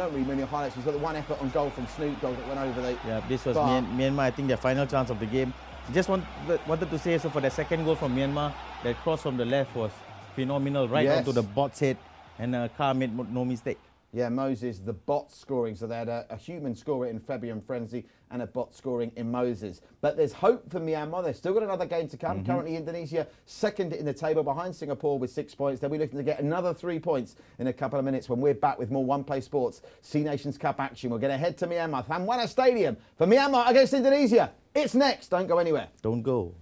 Speaker 1: really many highlights. We've got the one effort on goal from Snoop Dogg that went over the.
Speaker 2: Yeah, this was Myanmar. I think their final chance of the game. Just wanted to say so for the second goal from Myanmar, that cross from the left was phenomenal, right onto the bot's head, and Carr made no mistake.
Speaker 1: Yeah, Moses, the bot scoring. So they had a human scorer in Fabian Frenzy and a bot scoring in Moses. But there's hope for Myanmar. They've still got another game to come. Currently, Indonesia second in the table behind Singapore with 6 points. They'll be looking to get another 3 points in a couple of minutes when we're back with more One Play Sports C Nations Cup action. We're going to head to Myanmar, Thamwana Stadium for Myanmar against Indonesia. It's next. Don't go anywhere.
Speaker 2: Don't go.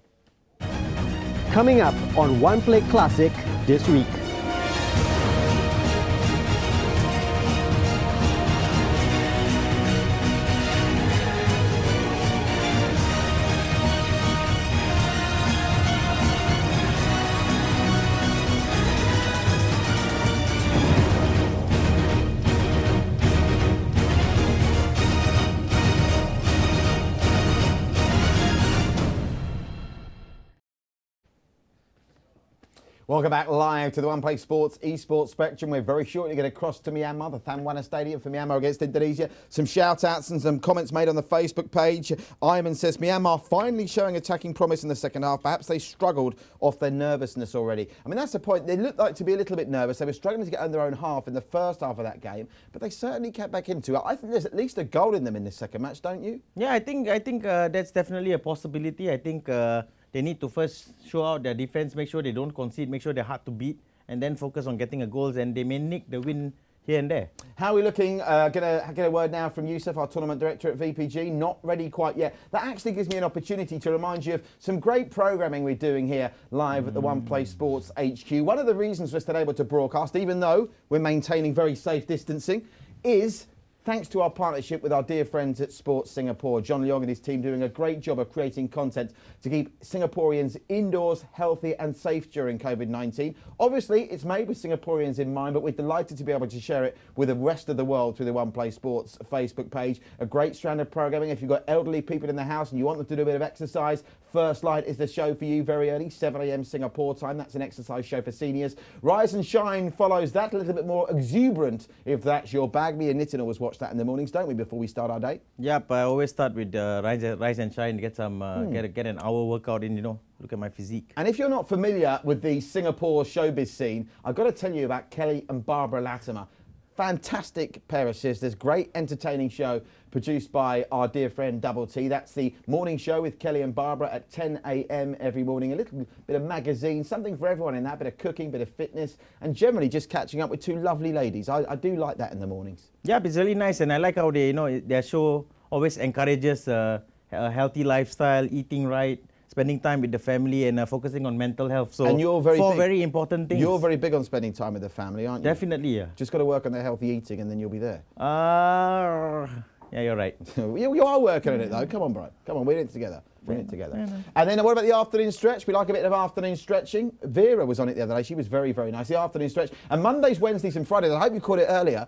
Speaker 4: Coming up on One Play Classic this week.
Speaker 1: Welcome back live to the One Play Sports eSports Spectrum. We're very shortly going to cross to Myanmar, the Thamwana Stadium for Myanmar against Indonesia. Some shout-outs and some comments made on the Facebook page. Iman says, Myanmar finally showing attacking promise in the second half. Perhaps they struggled off their nervousness already. I mean, that's the point. They looked like to be a little bit nervous. They were struggling to get on their own half in the first half of that game, but they certainly kept back into it. I think there's at least a goal in them in this second match, don't you?
Speaker 2: Yeah, I think that's definitely a possibility. I think they need to first show out their defense, make sure they don't concede, make sure they're hard to beat, and then focus on getting a goals, and they may nick the win here and there.
Speaker 1: How are we looking? Going to get a word now from Yusuf, our tournament director at VPG. Not ready quite yet. That actually gives me an opportunity to remind you of some great programming we're doing here live at the One Play Sports HQ. One of the reasons we're still able to broadcast, even though we're maintaining very safe distancing, is thanks to our partnership with our dear friends at Sports Singapore. John Leong and his team doing a great job of creating content to keep Singaporeans indoors, healthy and safe during COVID-19. Obviously, it's made with Singaporeans in mind, but we're delighted to be able to share it with the rest of the world through the One Play Sports Facebook page. A great strand of programming. If you've got elderly people in the house and you want them to do a bit of exercise, First Light is the show for you very early, 7 a.m. Singapore time. That's an exercise show for seniors. Rise and Shine follows that, a little bit more exuberant if that's your bag. Me and Nitin always watch that in the mornings, don't we, before we start our day?
Speaker 2: Yep, I always start with Rise and Shine, get some get an hour workout in, look at my physique.
Speaker 1: And if you're not familiar with the Singapore showbiz scene, I've got to tell you about Kelly and Barbara Latimer. Fantastic pair of sisters, great entertaining show produced by our dear friend Double T. That's the morning show with Kelly and Barbara at 10 a.m. every morning. A little bit of magazine, something for everyone in that, bit of cooking, bit of fitness, and generally just catching up with two lovely ladies. I do like that in the mornings.
Speaker 2: Yeah, it's really nice, and I like how they, their show always encourages a healthy lifestyle, eating right, spending time with the family, and focusing on mental health. So,
Speaker 1: and you're
Speaker 2: very important things.
Speaker 1: You're very big on spending time with the family, aren't you?
Speaker 2: Definitely, yeah.
Speaker 1: Just got to work on the healthy eating, and then you'll be there.
Speaker 2: Yeah, you're right.
Speaker 1: You are working on it, though. Come on, bro. Come on, we're in it together. We're in it together. And then what about the afternoon stretch? We like a bit of afternoon stretching. Vera was on it the other day. She was very, very nice. The afternoon stretch. And Mondays, Wednesdays and Fridays, I hope you caught it earlier,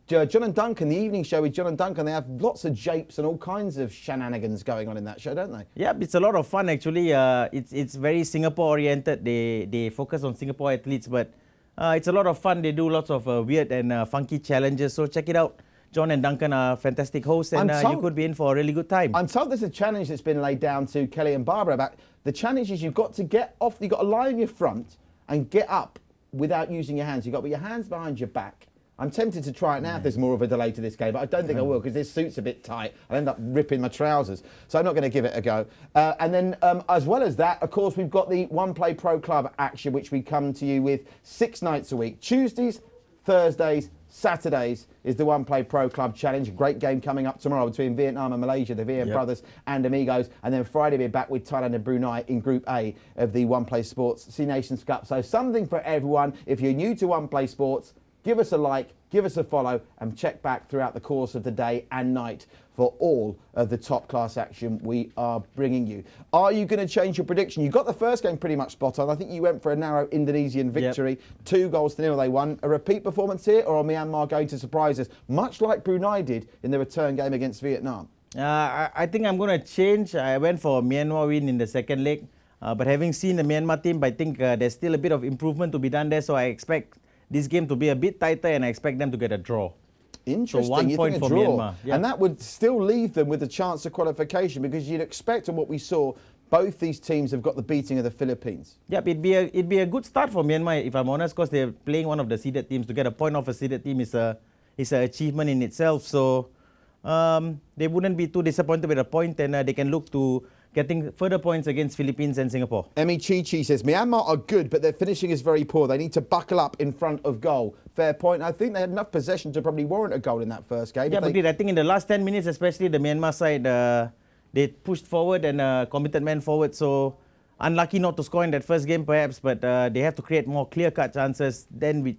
Speaker 1: John and Duncan, the evening show with John and Duncan, they have lots of japes and all kinds of shenanigans going on in that show, don't they?
Speaker 2: Yeah, it's a lot of fun, actually. It's very Singapore-oriented. They focus on Singapore athletes, but it's a lot of fun. They do lots of weird and funky challenges, so check it out. John and Duncan are fantastic hosts, and you could be in for a really good time.
Speaker 1: I'm told there's a challenge that's been laid down to Kelly and Barbara about the challenge is you've got to get off, you've got to lie on your front and get up without using your hands. You've got to put your hands behind your back. I'm tempted to try it now if there's more of a delay to this game, but I don't think I will because this suit's a bit tight. I'll end up ripping my trousers. So I'm not going to give it a go. And then as well as that, of course, we've got the One Play Pro Club action, which we come to you with 6 nights a week. Tuesdays, Thursdays, Saturdays is the One Play Pro Club Challenge. A great game coming up tomorrow between Vietnam and Malaysia, the VM brothers and amigos. And then Friday we're back with Thailand and Brunei in Group A of the One Play Sports C Nations Cup. So something for everyone. If you're new to One Play Sports, give us a like, give us a follow, and check back throughout the course of the day and night for all of the top class action we are bringing you. Are you going to change your prediction? You got the first game pretty much spot on. I think you went for a narrow Indonesian victory. 2-0 they won. A repeat performance here, or are Myanmar going to surprise us, much like Brunei did in the return game against Vietnam?
Speaker 2: I think I'm going to change. I went for a Myanmar win in the second leg. But having seen the Myanmar team, I think there's still a bit of improvement to be done there. So I expect this game to be a bit tighter, and I expect them to get a draw.
Speaker 1: Interesting.
Speaker 2: So 1 point for Myanmar. Yep.
Speaker 1: And that would still leave them with a chance of qualification, because you'd expect, on what we saw, both these teams have got the beating of the Philippines.
Speaker 2: Yep, it'd be a good start for Myanmar, if I'm honest, because they're playing one of the seeded teams. To get a point off a seeded team is an achievement in itself. So they wouldn't be too disappointed with a point, and they can look to getting further points against Philippines and Singapore.
Speaker 1: Emi Chi says, Myanmar are good, but their finishing is very poor. They need to buckle up in front of goal. Fair point. I think they had enough possession to probably warrant a goal in that first game.
Speaker 2: Yeah, but I think in the last 10 minutes, especially the Myanmar side, they pushed forward and committed men forward. So unlucky not to score in that first game, perhaps, but they have to create more clear-cut chances. Then we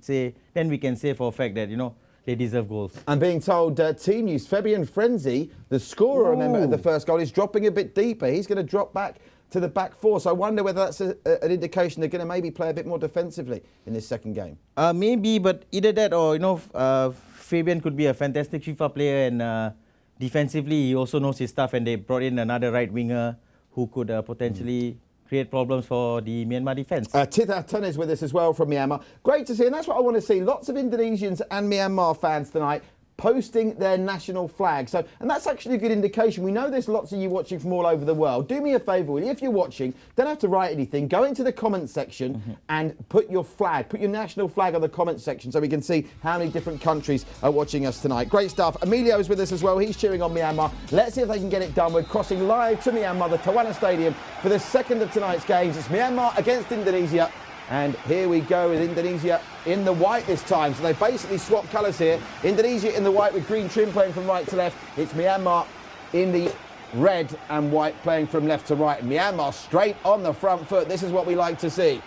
Speaker 2: can say for a fact that, they deserve goals.
Speaker 1: I'm being told, team news, Fabian Frenzy, the scorer, remember, of the first goal, is dropping a bit deeper. He's going to drop back to the back four. So I wonder whether that's an indication they're going to maybe play a bit more defensively in this second game.
Speaker 2: Maybe, but either that or, Fabian could be a fantastic FIFA player, and defensively he also knows his stuff, and they brought in another right winger who could potentially create problems for the Myanmar defence.
Speaker 1: Titha Tun is with us as well from Myanmar. Great to see, and that's what I want to see. Lots of Indonesians and Myanmar fans tonight posting their national flag. And that's actually a good indication. We know there's lots of you watching from all over the world. Do me a favour, will you? If you're watching, don't have to write anything. Go into the comments section and put your flag, put your national flag on the comments section so we can see how many different countries are watching us tonight. Great stuff. Emilio is with us as well. He's cheering on Myanmar. Let's see if they can get it done. We're crossing live to Myanmar, the Tawana Stadium, for the second of tonight's games. It's Myanmar against Indonesia. And here we go with Indonesia in the white this time. So they basically swapped colours here. Indonesia in the white with green trim playing from right to left. It's Myanmar in the red and white playing from left to right. And Myanmar straight on the front foot. This is what we like to see.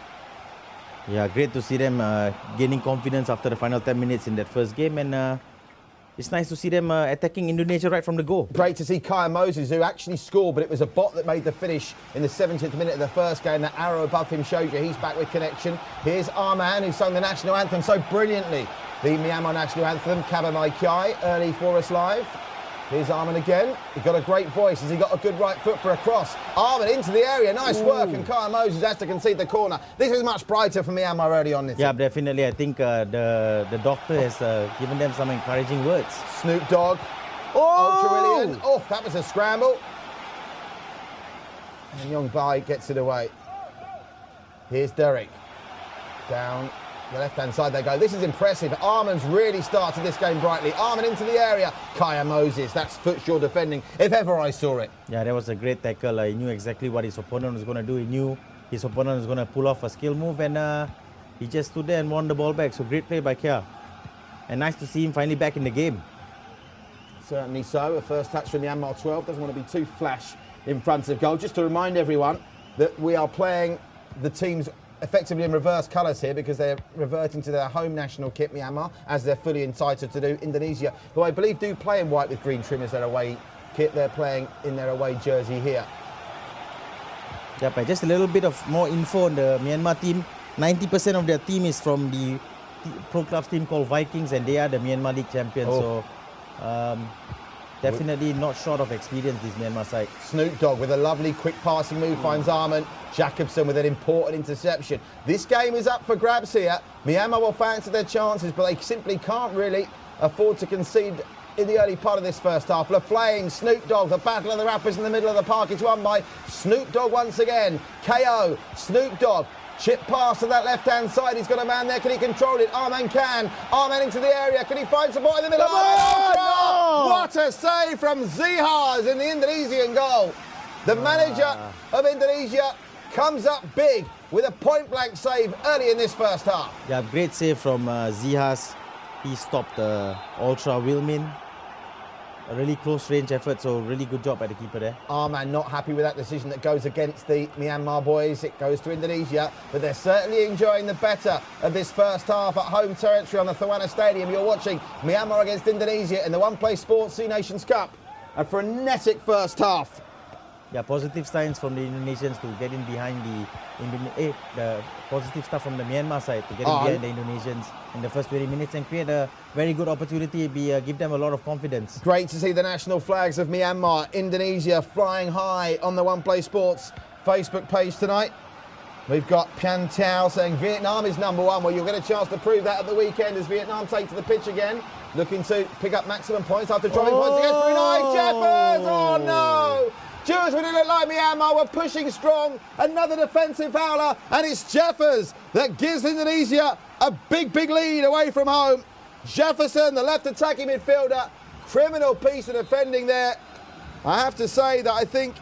Speaker 2: Yeah, great to see them gaining confidence after the final 10 minutes in that first game. And it's nice to see them attacking Indonesia right from the goal.
Speaker 1: Great to see Kaya Moses, who actually scored, but it was a bot that made the finish in the 70th minute of the first game. That arrow above him shows you he's back with connection. Here's Arman, who sung the national anthem so brilliantly. The Myanmar national anthem, Kaba Mai Kai, early for us live. Here's Arman again. He's got a great voice. Has he got a good right foot for a cross? Arman into the area. Nice work. And Kaya Moses has to concede the corner. This is much brighter for Myanmar early on.
Speaker 2: Yeah, definitely. I think the doctor has given them some encouraging words.
Speaker 1: Snoop Dogg. Ultra Willian. Oh, that was a scramble. And Young Bai gets it away. Here's Derek. Down the left-hand side they go. This is impressive. Arman's really started this game brightly. Arman into the area. Kaya Moses, that's footshore defending, if ever I saw it.
Speaker 2: Yeah, that was a great tackle. He knew exactly what his opponent was going to do. He knew his opponent was going to pull off a skill move, and he just stood there and won the ball back. So great play by Kia. And nice to see him finally back in the game.
Speaker 1: Certainly so. A first touch from Myanmar 12. Doesn't want to be too flash in front of goal. Just to remind everyone that we are playing the teams effectively in reverse colours here, because they're reverting to their home national kit, Myanmar, as they're fully entitled to do. Indonesia, who I believe do play in white with green trim as their away kit, they're playing in their away jersey here.
Speaker 2: Yep, just a little bit of more info on the Myanmar team. 90% of their team is from the pro clubs team called Vikings, and they are the Myanmar League champions. So definitely not short of experience, this Myanmar side.
Speaker 1: Snoop Dogg with a lovely quick passing move finds Arman. Jacobson with an important interception. This game is up for grabs here. Myanmar will fancy their chances, but they simply can't really afford to concede in the early part of this first half. LaFlame, Snoop Dogg, the battle of the rappers in the middle of the park is won by Snoop Dogg once again. KO, Snoop Dogg. Chip pass to that left-hand side. He's got a man there. Can he control it? Arman can. Arman into the area. Can he find support in the middle?
Speaker 2: No!
Speaker 1: What a save from Zihars in the Indonesian goal. The manager of Indonesia comes up big with a point-blank save early in this first half.
Speaker 2: Yeah, great save from Zihas. He stopped Ultra Wilmin. A really close range effort, so really good job by the keeper there.
Speaker 1: Arman not happy with that decision that goes against the Myanmar boys. It goes to Indonesia, but they're certainly enjoying the better of this first half at home territory on the Thawana Stadium. You're watching Myanmar against Indonesia in the One Play Sports C Nations Cup. A frenetic first half.
Speaker 2: Yeah, positive signs from the Indonesians to get in behind the positive stuff from the Myanmar side to get in behind the Indonesians in the first 20 minutes and create a very good opportunity, give them a lot of confidence.
Speaker 1: Great to see the national flags of Myanmar, Indonesia flying high on the One Play Sports Facebook page tonight. We've got Pian Tao saying Vietnam is #1. Well, you'll get a chance to prove that at the weekend as Vietnam take to the pitch again, looking to pick up maximum points after dropping points against Brunei. Jeffers! Oh no! Just when it looked like Myanmar were pushing strong, another defensive fouler, and it's Jeffers that gives Indonesia a big lead away from home. Jefferson, the left attacking midfielder, criminal piece of defending there. I have to say that I think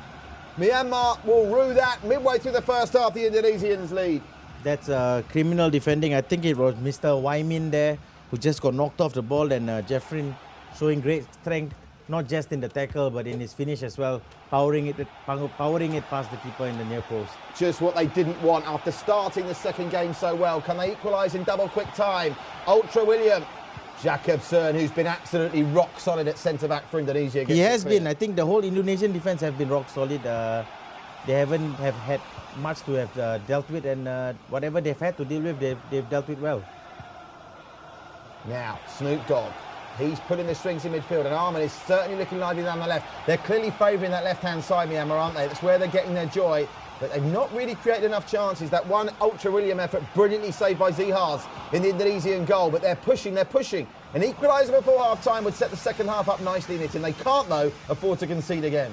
Speaker 1: Myanmar will rue that midway through the first half, the Indonesians lead.
Speaker 2: That's criminal defending. I think it was Mr. Waimin there who just got knocked off the ball, and Jeffrin showing great strength, not just in the tackle but in his finish as well, powering it past the keeper in the near post.
Speaker 1: Just what they didn't want after starting the second game so well. Can they equalise in double quick time? Ultra William. Jacobson, who's been absolutely rock solid at centre-back for Indonesia.
Speaker 2: He has been. I think the whole Indonesian defence have been rock solid. They haven't had much to have dealt with, and whatever they've had to deal with, they've dealt with well.
Speaker 1: Now, Snoop Dogg. He's putting the strings in midfield, and Arman is certainly looking lively down the left. They're clearly favouring that left-hand side, Myanmar, aren't they? That's where they're getting their joy. But they've not really created enough chances. That one Ultra William effort brilliantly saved by Zihars in the Indonesian goal. But they're pushing. An equaliser before half-time would set the second half up nicely in it, and they can't, though, afford to concede again.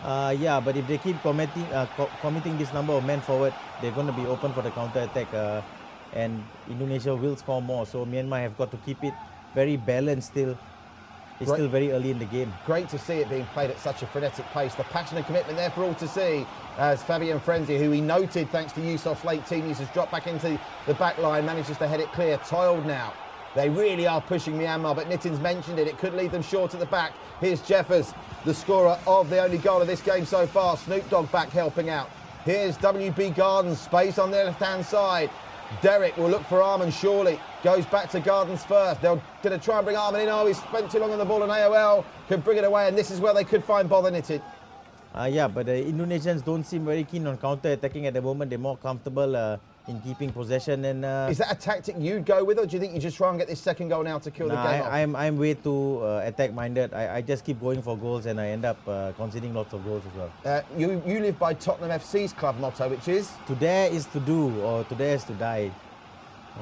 Speaker 2: Yeah, but if they keep committing this number of men forward, they're going to be open for the counter-attack, and Indonesia will score more. So Myanmar have got to keep it very balanced still. It's still very early in the game.
Speaker 1: Great to see it being played at such a frenetic pace. The passion and commitment there for all to see as Fabian Frenzy, who he noted thanks to Yusuf's late team use, has dropped back into the back line, manages to head it clear. Toiled now. They really are pushing Myanmar, but Nitin's mentioned it. It could leave them short at the back. Here's Jeffers, the scorer of the only goal of this game so far. Snoop Dogg back helping out. Here's WB Gardens, space on the left-hand side. Derek will look for Arman surely. Goes back to Gardens first. They're going to try and bring Arman in. Oh, he's spent too long on the ball, and AOL can bring it away, and this is where they could find bother Nitin.
Speaker 2: Yeah, but the Indonesians don't seem very keen on counter-attacking at the moment. They're more comfortable in keeping possession. And
Speaker 1: is that a tactic you'd go with, or do you think you just try and get this second goal now to kill the game off?
Speaker 2: I'm way too attack-minded. I just keep going for goals, and I end up conceding lots of goals as well.
Speaker 1: You live by Tottenham FC's club motto, which is?
Speaker 2: To dare is to do, or to dare is to die.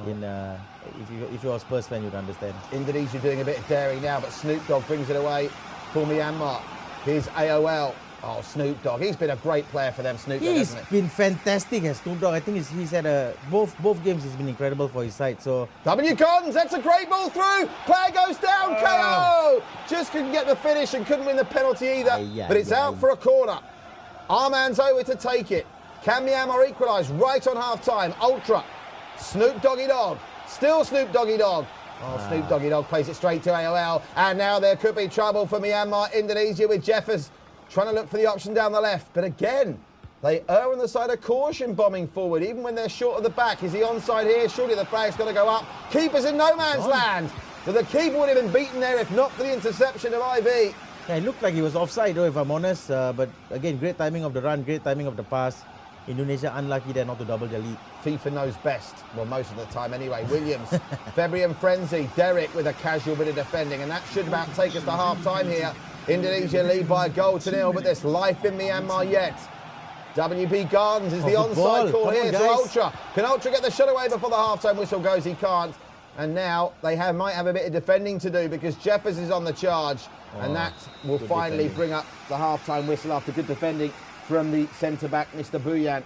Speaker 2: If you're a Spurs fan, you'd understand. Indonesia
Speaker 1: doing a bit of daring now, but Snoop Dogg brings it away for Myanmar. Here's AOL. Oh, Snoop Dogg. He's been a great player for them, Snoop Dogg, hasn't he?
Speaker 2: He's been fantastic as Snoop Dogg. I think he's had both games he's been incredible for his side. So
Speaker 1: W. Gardens, that's a great ball through. Player goes down, KO. Just couldn't get the finish and couldn't win the penalty either. But it's out for a corner. Arman's over to take it. Can Myanmar equalise right on half-time? Ultra. Snoop Doggy Dogg. Still Snoop Doggy Dogg. Oh, Snoop Doggy Dogg plays it straight to AOL. And now there could be trouble for Myanmar. Indonesia with Jeffers trying to look for the option down the left. But again, they err on the side of caution bombing forward, even when they're short of the back. Is he onside here? Surely the flag's got to go up. Keeper's in no man's land. But the keeper would have been beaten there if not for the interception of IV.
Speaker 2: Yeah, it looked like he was offside though, if I'm honest. But again, great timing of the run, great timing of the pass. Indonesia unlucky there not to double their lead.
Speaker 1: FIFA knows best. Well, most of the time anyway. Williams, Fabian Frenzy, Derek with a casual bit of defending. And that should about take us to half-time here. Indonesia lead by a goal to 0, but there's life in Myanmar yet. WB Gardens is the onside call here to Ultra. Can Ultra get the shot away before the half-time whistle goes? He can't. And now they might have a bit of defending to do because Jeffers is on the charge. And that will finally bring up the half-time whistle after good defending from the centre-back, Mr. Buyan.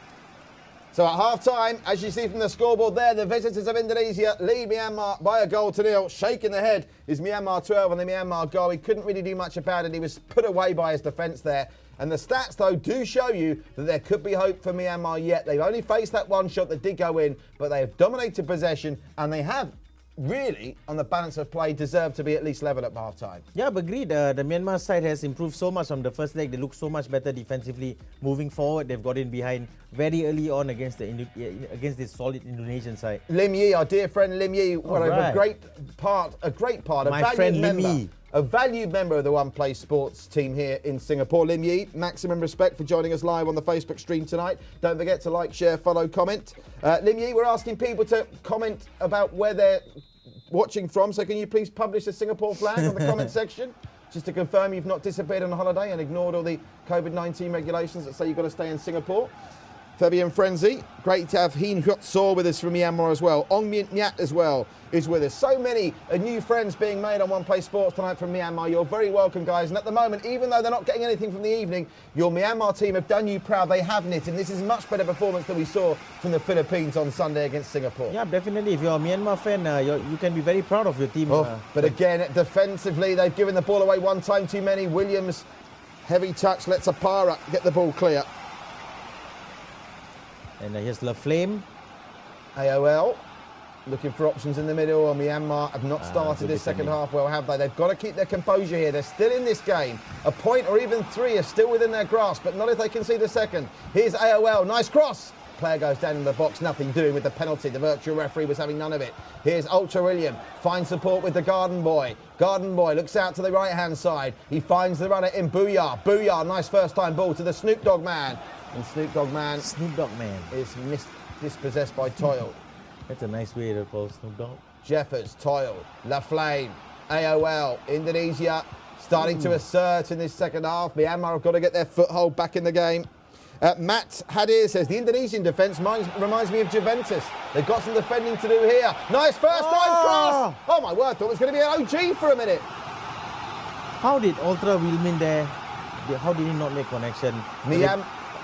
Speaker 1: So at half-time, as you see from the scoreboard there, the visitors of Indonesia lead Myanmar by a goal to nil. Shaking the head is Myanmar 12 on the Myanmar goal. He couldn't really do much about it. He was put away by his defence there. And the stats, though, do show you that there could be hope for Myanmar yet. They've only faced that one shot that did go in, but they have dominated possession and they have really, on the balance of play, deserve to be at least level at half-time.
Speaker 2: Yeah, but agreed. The Myanmar side has improved so much from the first leg. They look so much better defensively. Moving forward, they've got in behind very early on against this solid Indonesian side.
Speaker 1: Lim Yi, our dear friend Lim Yi, a great part,
Speaker 2: My friend Lim Yi.
Speaker 1: A valued member of the One Play Sports team here in Singapore. Lim Yi, maximum respect for joining us live on the Facebook stream tonight. Don't forget to like, share, follow, comment. Lim Yi, we're asking people to comment about where they're watching from. So can you please publish the Singapore flag on the comment section? Just to confirm you've not disappeared on holiday and ignored all the COVID-19 regulations that say you've got to stay in Singapore. Fabian Frenzy, great to have Heen Hyot Saw with us from Myanmar as well. Ong Myint Nyat as well is with us. So many new friends being made on One Play Sports tonight from Myanmar. You're very welcome, guys. And at the moment, even though they're not getting anything from the evening, your Myanmar team have done you proud. They have knit, and this is a much better performance than we saw from the Philippines on Sunday against Singapore.
Speaker 2: Yeah, definitely. If you're a Myanmar fan, you can be very proud of your team.
Speaker 1: But again, defensively, they've given the ball away one time too many. Williams, heavy touch, lets Apara get the ball clear.
Speaker 2: And here's La Flame.
Speaker 1: AOL looking for options in the middle. And Myanmar have not started this second half well, have they? They've got to keep their composure here. They're still in this game. A point or even three are still within their grasp, but not if they can see the second. Here's AOL. Nice cross. Player goes down in the box, nothing doing with the penalty. The virtual referee was having none of it. Here's Ultra William, finds support with the Garden Boy. Garden Boy looks out to the right-hand side. He finds the runner in Booyah. Booyah, nice first-time ball to the Snoop Dogg man. And Snoop Dogg man is dispossessed by Toyle.
Speaker 2: That's a nice way to call Snoop Dogg.
Speaker 1: Jeffers, Toyle, La Flame, AOL, Indonesia starting to assert in this second half. Myanmar have got to get their foothold back in the game. Matt Hadir says, the Indonesian defence reminds me of Juventus. They've got some defending to do here. Nice first time cross. Oh my word, thought it was going to be an OG for a minute.
Speaker 2: How did Ultra Wilmin there, how did he not make connection?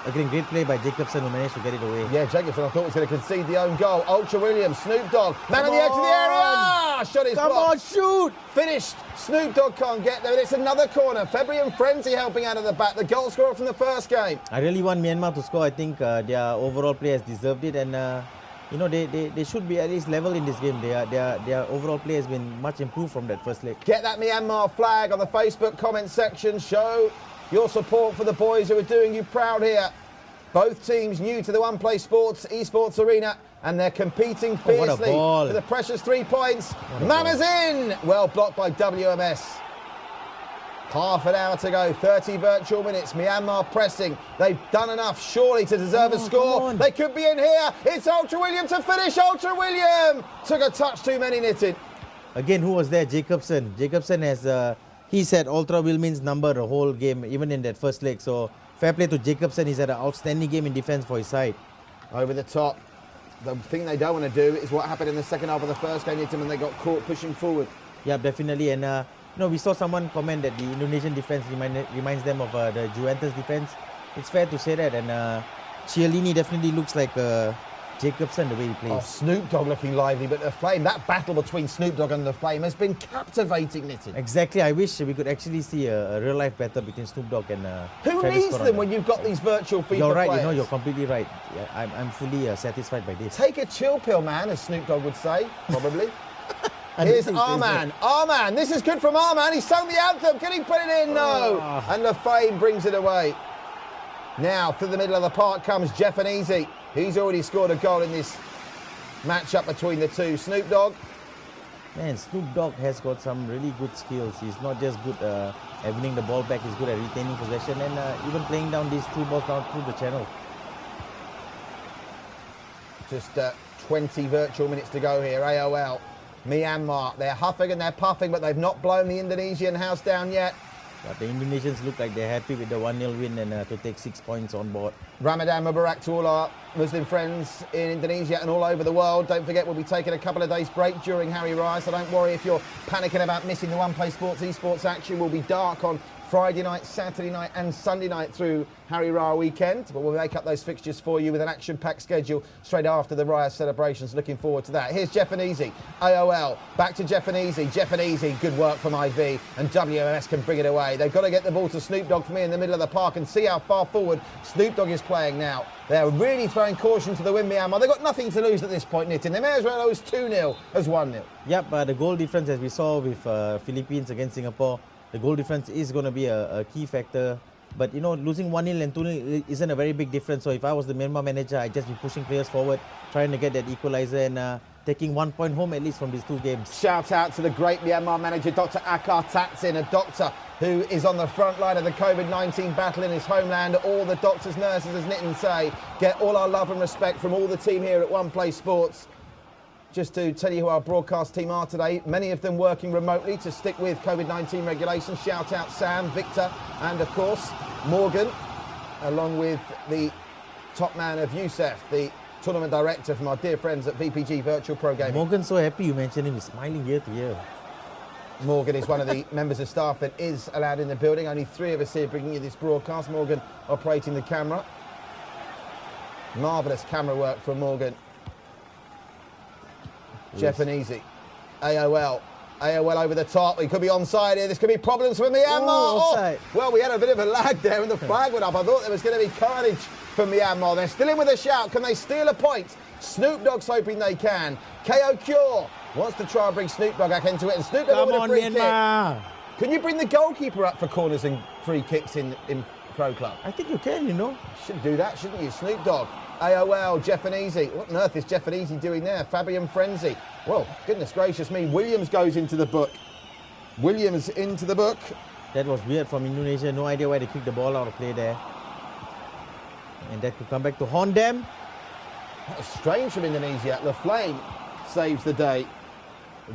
Speaker 2: Again, great play by Jacobson who managed to get it away.
Speaker 1: Yeah, Jacobson I thought was going to concede the own goal. Ultra Williams, Snoop Dogg, man on the edge of the area. Shot is blocked.
Speaker 2: Come on, shoot.
Speaker 1: Finished. Snoop Dogg can't get there, but it's another corner. February and Frenzy helping out of the back. The goal scorer from the first game.
Speaker 2: I really want Myanmar to score. I think their overall play has deserved it, and they should be at least level in this game. Their overall play has been much improved from that first leg.
Speaker 1: Get that Myanmar flag on the Facebook comment section. Show your support for the boys who are doing you proud here. Both teams new to the One Play Sports esports arena, and they're competing fiercely for the precious 3 points. Mama's in! Well blocked by WMS. Half an hour to go, 30 virtual minutes. Myanmar pressing. They've done enough, surely, to deserve a score. They could be in here. It's Ultra William to finish. Ultra William took a touch too many, knitted.
Speaker 2: Again, who was there? Jacobson. Jacobson has, he's had Ultra Wilmin's number the whole game, even in that first leg. So fair play to Jacobson. He's had an outstanding game in defence for his side.
Speaker 1: Over the top. The thing they don't want to do is what happened in the second half of the first game when they got caught pushing forward.
Speaker 2: Yeah, definitely. And we saw someone comment that the Indonesian defence reminds them of the Juventus defence. It's fair to say that. And Chiellini definitely looks like Jacobson the way he plays.
Speaker 1: Oh, Snoop Dogg looking lively, but the Flame, that battle between Snoop Dogg and the Flame has been captivating, Nitin.
Speaker 2: Exactly. I wish we could actually see a real-life battle between Snoop Dogg and
Speaker 1: Who
Speaker 2: Travis
Speaker 1: needs
Speaker 2: Corona.
Speaker 1: them when you've got these virtual FIFA
Speaker 2: You're right,
Speaker 1: players?
Speaker 2: you're completely right. Yeah, I'm fully satisfied by this.
Speaker 1: Take a chill pill, man, as Snoop Dogg would say, probably. Here's Arman. Arman, this is good from Arman. He's sung the anthem. Can he put it in? No. And the Flame brings it away. Now, through the middle of the park comes Jeff and Easy. He's already scored a goal in this match-up between the two. Snoop Dogg.
Speaker 2: Man, Snoop Dogg has got some really good skills. He's not just good at winning the ball back, he's good at retaining possession and even playing down these two balls down through the channel.
Speaker 1: Just 20 virtual minutes to go here. AOL, Myanmar. They're huffing and they're puffing, but they've not blown the Indonesian house down yet.
Speaker 2: But the Indonesians look like they're happy with the 1-0 win and to take 6 points on board.
Speaker 1: Ramadan Mubarak to all our Muslim friends in Indonesia and all over the world. Don't forget, we'll be taking a couple of days break during Harry Rye, so don't worry if you're panicking about missing the One Play Sports esports action. We'll be dark on Friday night, Saturday night and Sunday night through Harry Rye weekend, but we'll make up those fixtures for you with an action-packed schedule straight after the Rye celebrations. Looking forward to that. Here's Jeff and Easy, AOL, back to Jeff and Easy. Jeff and Easy, good work from IV, and WMS can bring it away. They've got to get the ball to Snoop Dogg for me in the middle of the park and see how far forward Snoop Dogg is playing now. They're really throwing caution to the wind, Myanmar. They've got nothing to lose at this point, Nitin. They may as well lose 2-0 as 1-0.
Speaker 2: Yep, the goal difference, as we saw with Philippines against Singapore, the goal difference is going to be a key factor. But, you know, losing 1-0 and 2-0 isn't a very big difference. So if I was the Myanmar manager, I'd just be pushing players forward, trying to get that equalizer and taking 1 point home at least from these 2 games.
Speaker 1: Shout out to the great Myanmar manager, Dr. Akar Tatsin, a doctor who is on the front line of the COVID-19 battle in his homeland. All the doctors, nurses, as Nitin say, get all our love and respect from all the team here at One Play Sports. Just to tell you who our broadcast team are today, many of them working remotely to stick with COVID-19 regulations. Shout out Sam, Victor, and of course Morgan, along with the top man of Youssef, the tournament director from our dear friends at VPG Virtual Pro Gaming.
Speaker 2: Morgan's so happy you mentioned him. He's smiling ear to ear.
Speaker 1: Morgan is one of the members of staff that is allowed in the building. Only 3 of us here bringing you this broadcast. Morgan operating the camera. Marvellous camera work from Morgan. Yes. Jeff and Easy. AOL over the top. We could be onside here. This could be problems for Myanmar.
Speaker 2: Oh,
Speaker 1: well, we had a bit of a lag there and the flag went up. I thought there was going to be carnage for Myanmar. They're still in with a shout. Can they steal a point? Snoop Dogg's hoping they can. KO Cure wants to try and bring Snoop Dogg back into it. And Snoop Dogg with a free kick. Can you bring the goalkeeper up for corners and free kicks in Pro Club?
Speaker 2: I think you can, you know.
Speaker 1: Should do that, shouldn't you? Snoop Dogg. AOL, Jeff and Easy. What on earth is Jeff and Easy doing there? Fabian Frenzy. Well, goodness gracious me. Williams goes into the book. Williams into the book.
Speaker 2: That was weird from Indonesia. No idea why they kicked the ball out of play there. And that could come back to haunt them.
Speaker 1: That was strange from Indonesia. The Flame saves the day.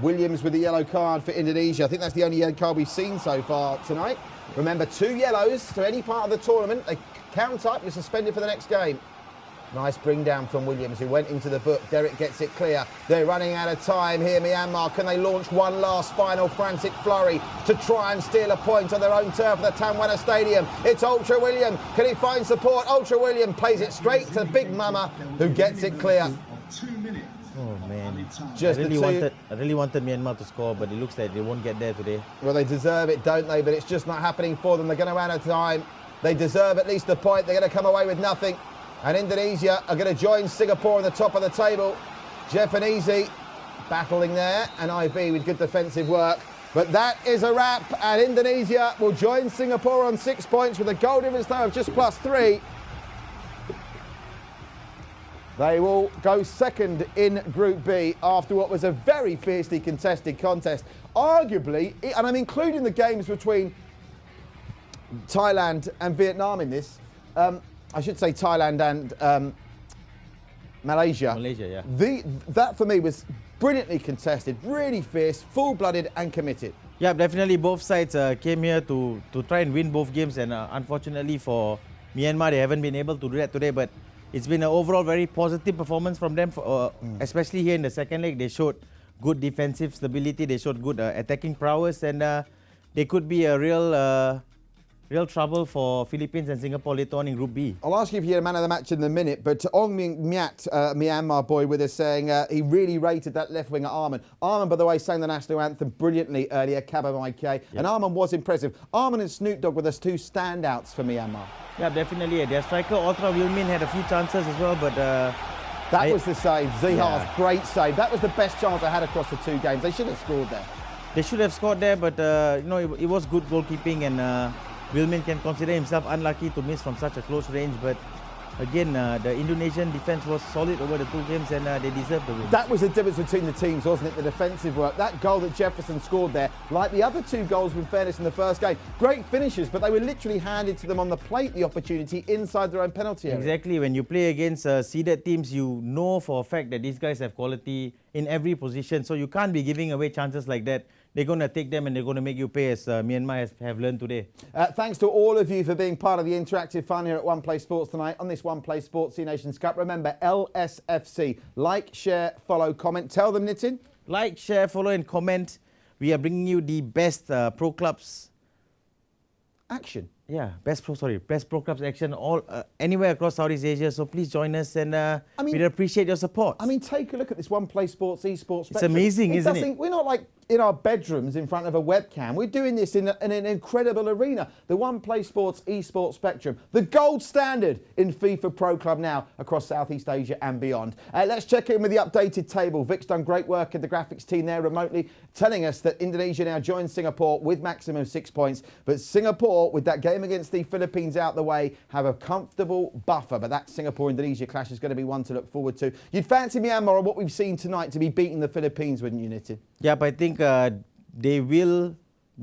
Speaker 1: Williams with the yellow card for Indonesia. I think that's the only yellow card we've seen so far tonight. Remember, 2 yellows to any part of the tournament. They count up. You're suspended for the next game. Nice bring down from Williams, who went into the book. Derek gets it clear. They're running out of time here, Myanmar. Can they launch one last final frantic flurry to try and steal a point on their own turf at the Tanwana Stadium? It's Ultra William. Can he find support? Ultra William plays it straight to Big Mama, who gets it clear.
Speaker 2: Oh man,
Speaker 1: Just
Speaker 2: I really wanted Myanmar to score, but it looks like they won't get there today.
Speaker 1: Well, they deserve it, don't they? But it's just not happening for them. They're going to run out of time. They deserve at least a point. They're going to come away with nothing. And Indonesia are going to join Singapore on the top of the table. Jeff and Easy battling there, and IV with good defensive work. But that is a wrap, and Indonesia will join Singapore on 6 points with a goal difference though of just +3. They will go second in Group B after what was a very fiercely contested contest. Arguably, and I'm including the games between Thailand and Vietnam in this, I should say Thailand and Malaysia.
Speaker 2: Malaysia, yeah.
Speaker 1: That for me was brilliantly contested, really fierce, full-blooded and committed.
Speaker 2: Yeah, definitely both sides came here to try and win both games, and unfortunately for Myanmar, they haven't been able to do that today, but it's been an overall very positive performance from them, especially here in the second leg. They showed good defensive stability, they showed good attacking prowess, and they could be a real trouble for Philippines and Singapore later on in Group B.
Speaker 1: I'll ask you if you had a man of the match in a minute, but Ong Ming Myat, Myanmar boy with us, saying he really rated that left winger Arman. Arman, by the way, sang the national anthem brilliantly earlier, Kaba Mai K, and Arman was impressive. Arman and Snoop Dogg were the 2 standouts for Myanmar.
Speaker 2: Yeah, definitely. Their striker, Ultra Wilmin, had a few chances as well, but...
Speaker 1: that was the save. Zihar's great save. That was the best chance I had across the 2 games. They should have scored there.
Speaker 2: They should have scored there, but it was good goalkeeping, and Wilmin can consider himself unlucky to miss from such a close range, but again, the Indonesian defense was solid over the 2 games, and they deserved the win.
Speaker 1: That was the difference between the teams, wasn't it? The defensive work. That goal that Jefferson scored there, like the other 2 goals, in fairness, in the first game, great finishes, but they were literally handed to them on the plate, the opportunity inside their own penalty area.
Speaker 2: Exactly. When you play against seeded teams, you know for a fact that these guys have quality in every position, so you can't be giving away chances like that. they're going to take them and they're going to make you pay, as Myanmar have learned today.
Speaker 1: Thanks to all of you for being part of the interactive fun here at One Play Sports tonight on this One Play Sports C Nations Cup. Remember, LSFC. Like, share, follow, comment. Tell them, Nitin.
Speaker 2: Like, share, follow and comment. We are bringing you the best pro clubs.
Speaker 1: Action.
Speaker 2: Yeah, best pro clubs action all anywhere across Southeast Asia. So please join us, and we'd appreciate your support.
Speaker 1: I mean, take a look at this One Play Sports esports.
Speaker 2: It's amazing, isn't it?
Speaker 1: We're not like in our bedrooms in front of a webcam. We're doing this in an incredible arena. The One Play Sports esports spectrum, the gold standard in FIFA Pro Club now across Southeast Asia and beyond. Let's check in with the updated table. Vic's done great work in the graphics team there remotely, telling us that Indonesia now joins Singapore with maximum 6 points. But Singapore, with that game against the Philippines out the way, have a comfortable buffer. But that Singapore-Indonesia clash is going to be one to look forward to. You'd fancy Myanmar on what we've seen tonight to be beating the Philippines, wouldn't you, Nitin?
Speaker 2: Yeah, but I think they will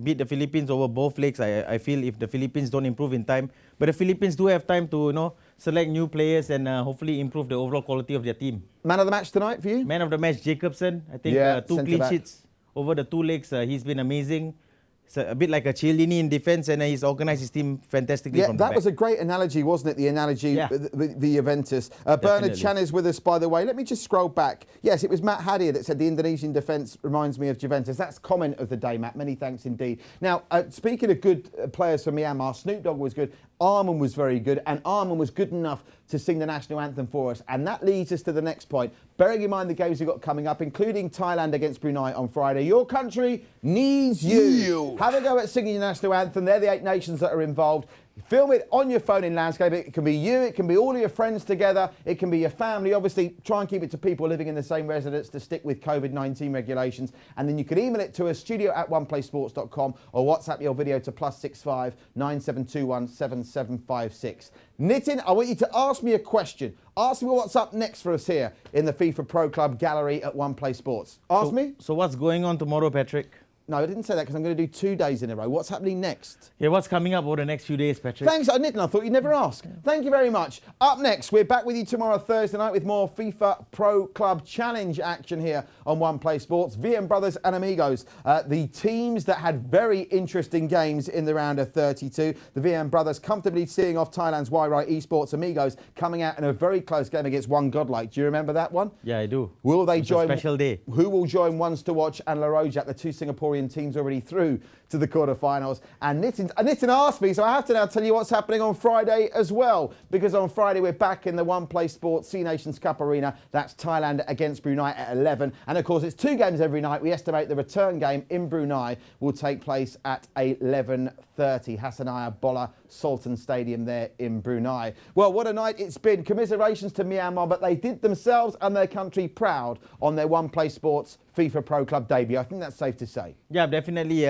Speaker 2: beat the Philippines over both legs. I feel if the Philippines don't improve in time. But the Philippines do have time to select new players and hopefully improve the overall quality of their team.
Speaker 1: Man of the match tonight for you?
Speaker 2: Man of the match, Jacobson. I think 2 clean sheets over the 2 legs. He's been amazing. It's a bit like a Chiellini in defence, and he's organised his team fantastically from the back.
Speaker 1: That was a great analogy, wasn't it? The analogy, the Juventus. Bernard Chan is with us, by the way. Let me just scroll back. Yes, it was Matt Hadia that said the Indonesian defence reminds me of Juventus. That's comment of the day, Matt. Many thanks indeed. Now, speaking of good players from Myanmar, Snoop Dogg was good. Arman was very good, and Arman was good enough to sing the national anthem for us. And that leads us to the next point. Bearing in mind the games we've got coming up, including Thailand against Brunei on Friday, your country needs you. Have a go at singing your national anthem. They're the 8 nations that are involved. Film it on your phone in landscape. It can be you, it can be all of your friends together, it can be your family. Obviously, try and keep it to people living in the same residence to stick with COVID-19 regulations. And then you can email it to us, studio@oneplaysports.com, or WhatsApp your video to +65 9721 7756. Nitin, I want you to ask me a question. Ask me what's up next for us here in the FIFA Pro Club gallery at One Play Sports. Ask me.
Speaker 2: So what's going on tomorrow, Patrick?
Speaker 1: No, I didn't say that because I'm going to do 2 days in a row. What's happening next?
Speaker 2: Yeah, what's coming up over the next few days, Patrick?
Speaker 1: Thanks, Nitin. I thought you'd never ask. Thank you very much. Up next, we're back with you tomorrow, Thursday night, with more FIFA Pro Club Challenge action here on One Play Sports. VM Brothers and Amigos, the teams that had very interesting games in the round of 32. The VM Brothers comfortably seeing off Thailand's Wairai Esports. Amigos coming out in a very close game against One Godlike. Do you remember that one?
Speaker 2: Yeah, I do.
Speaker 1: Will they join?
Speaker 2: A special day.
Speaker 1: Who will join Ones to Watch and La Rojak, the 2 Singaporean teams already through to the quarterfinals? And Nitin asked me, so I have to now tell you what's happening on Friday as well, because on Friday we're back in the One Play Sports C Nations Cup arena. That's Thailand against Brunei at 11, and of course it's 2 games every night. We estimate the return game in Brunei will take place at 11:30. Hassanaya Bola Sultan Stadium there in Brunei. Well, what a night it's been. Commiserations to Myanmar, but they did themselves and their country proud on their One Play Sports FIFA Pro Club debut. I think that's safe to say.
Speaker 2: Yeah, definitely.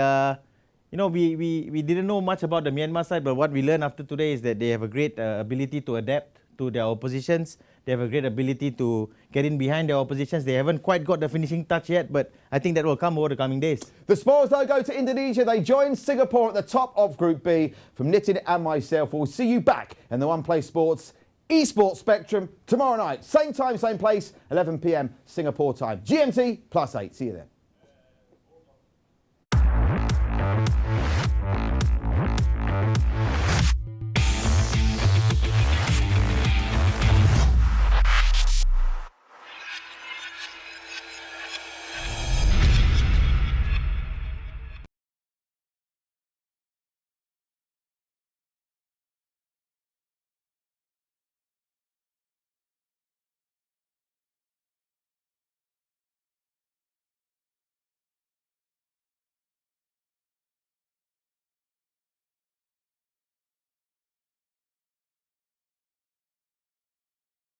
Speaker 2: We didn't know much about the Myanmar side, but what we learned after today is that they have a great ability to adapt to their oppositions. They have a great ability to get in behind their oppositions. They haven't quite got the finishing touch yet, but I think that will come over the coming days.
Speaker 1: The Spurs, though, go to Indonesia. They join Singapore at the top of Group B. From Nitin and myself, we'll see you back in the One Play Sports eSports Spectrum tomorrow night. Same time, same place, 11 p.m. Singapore time. GMT +8. See you then.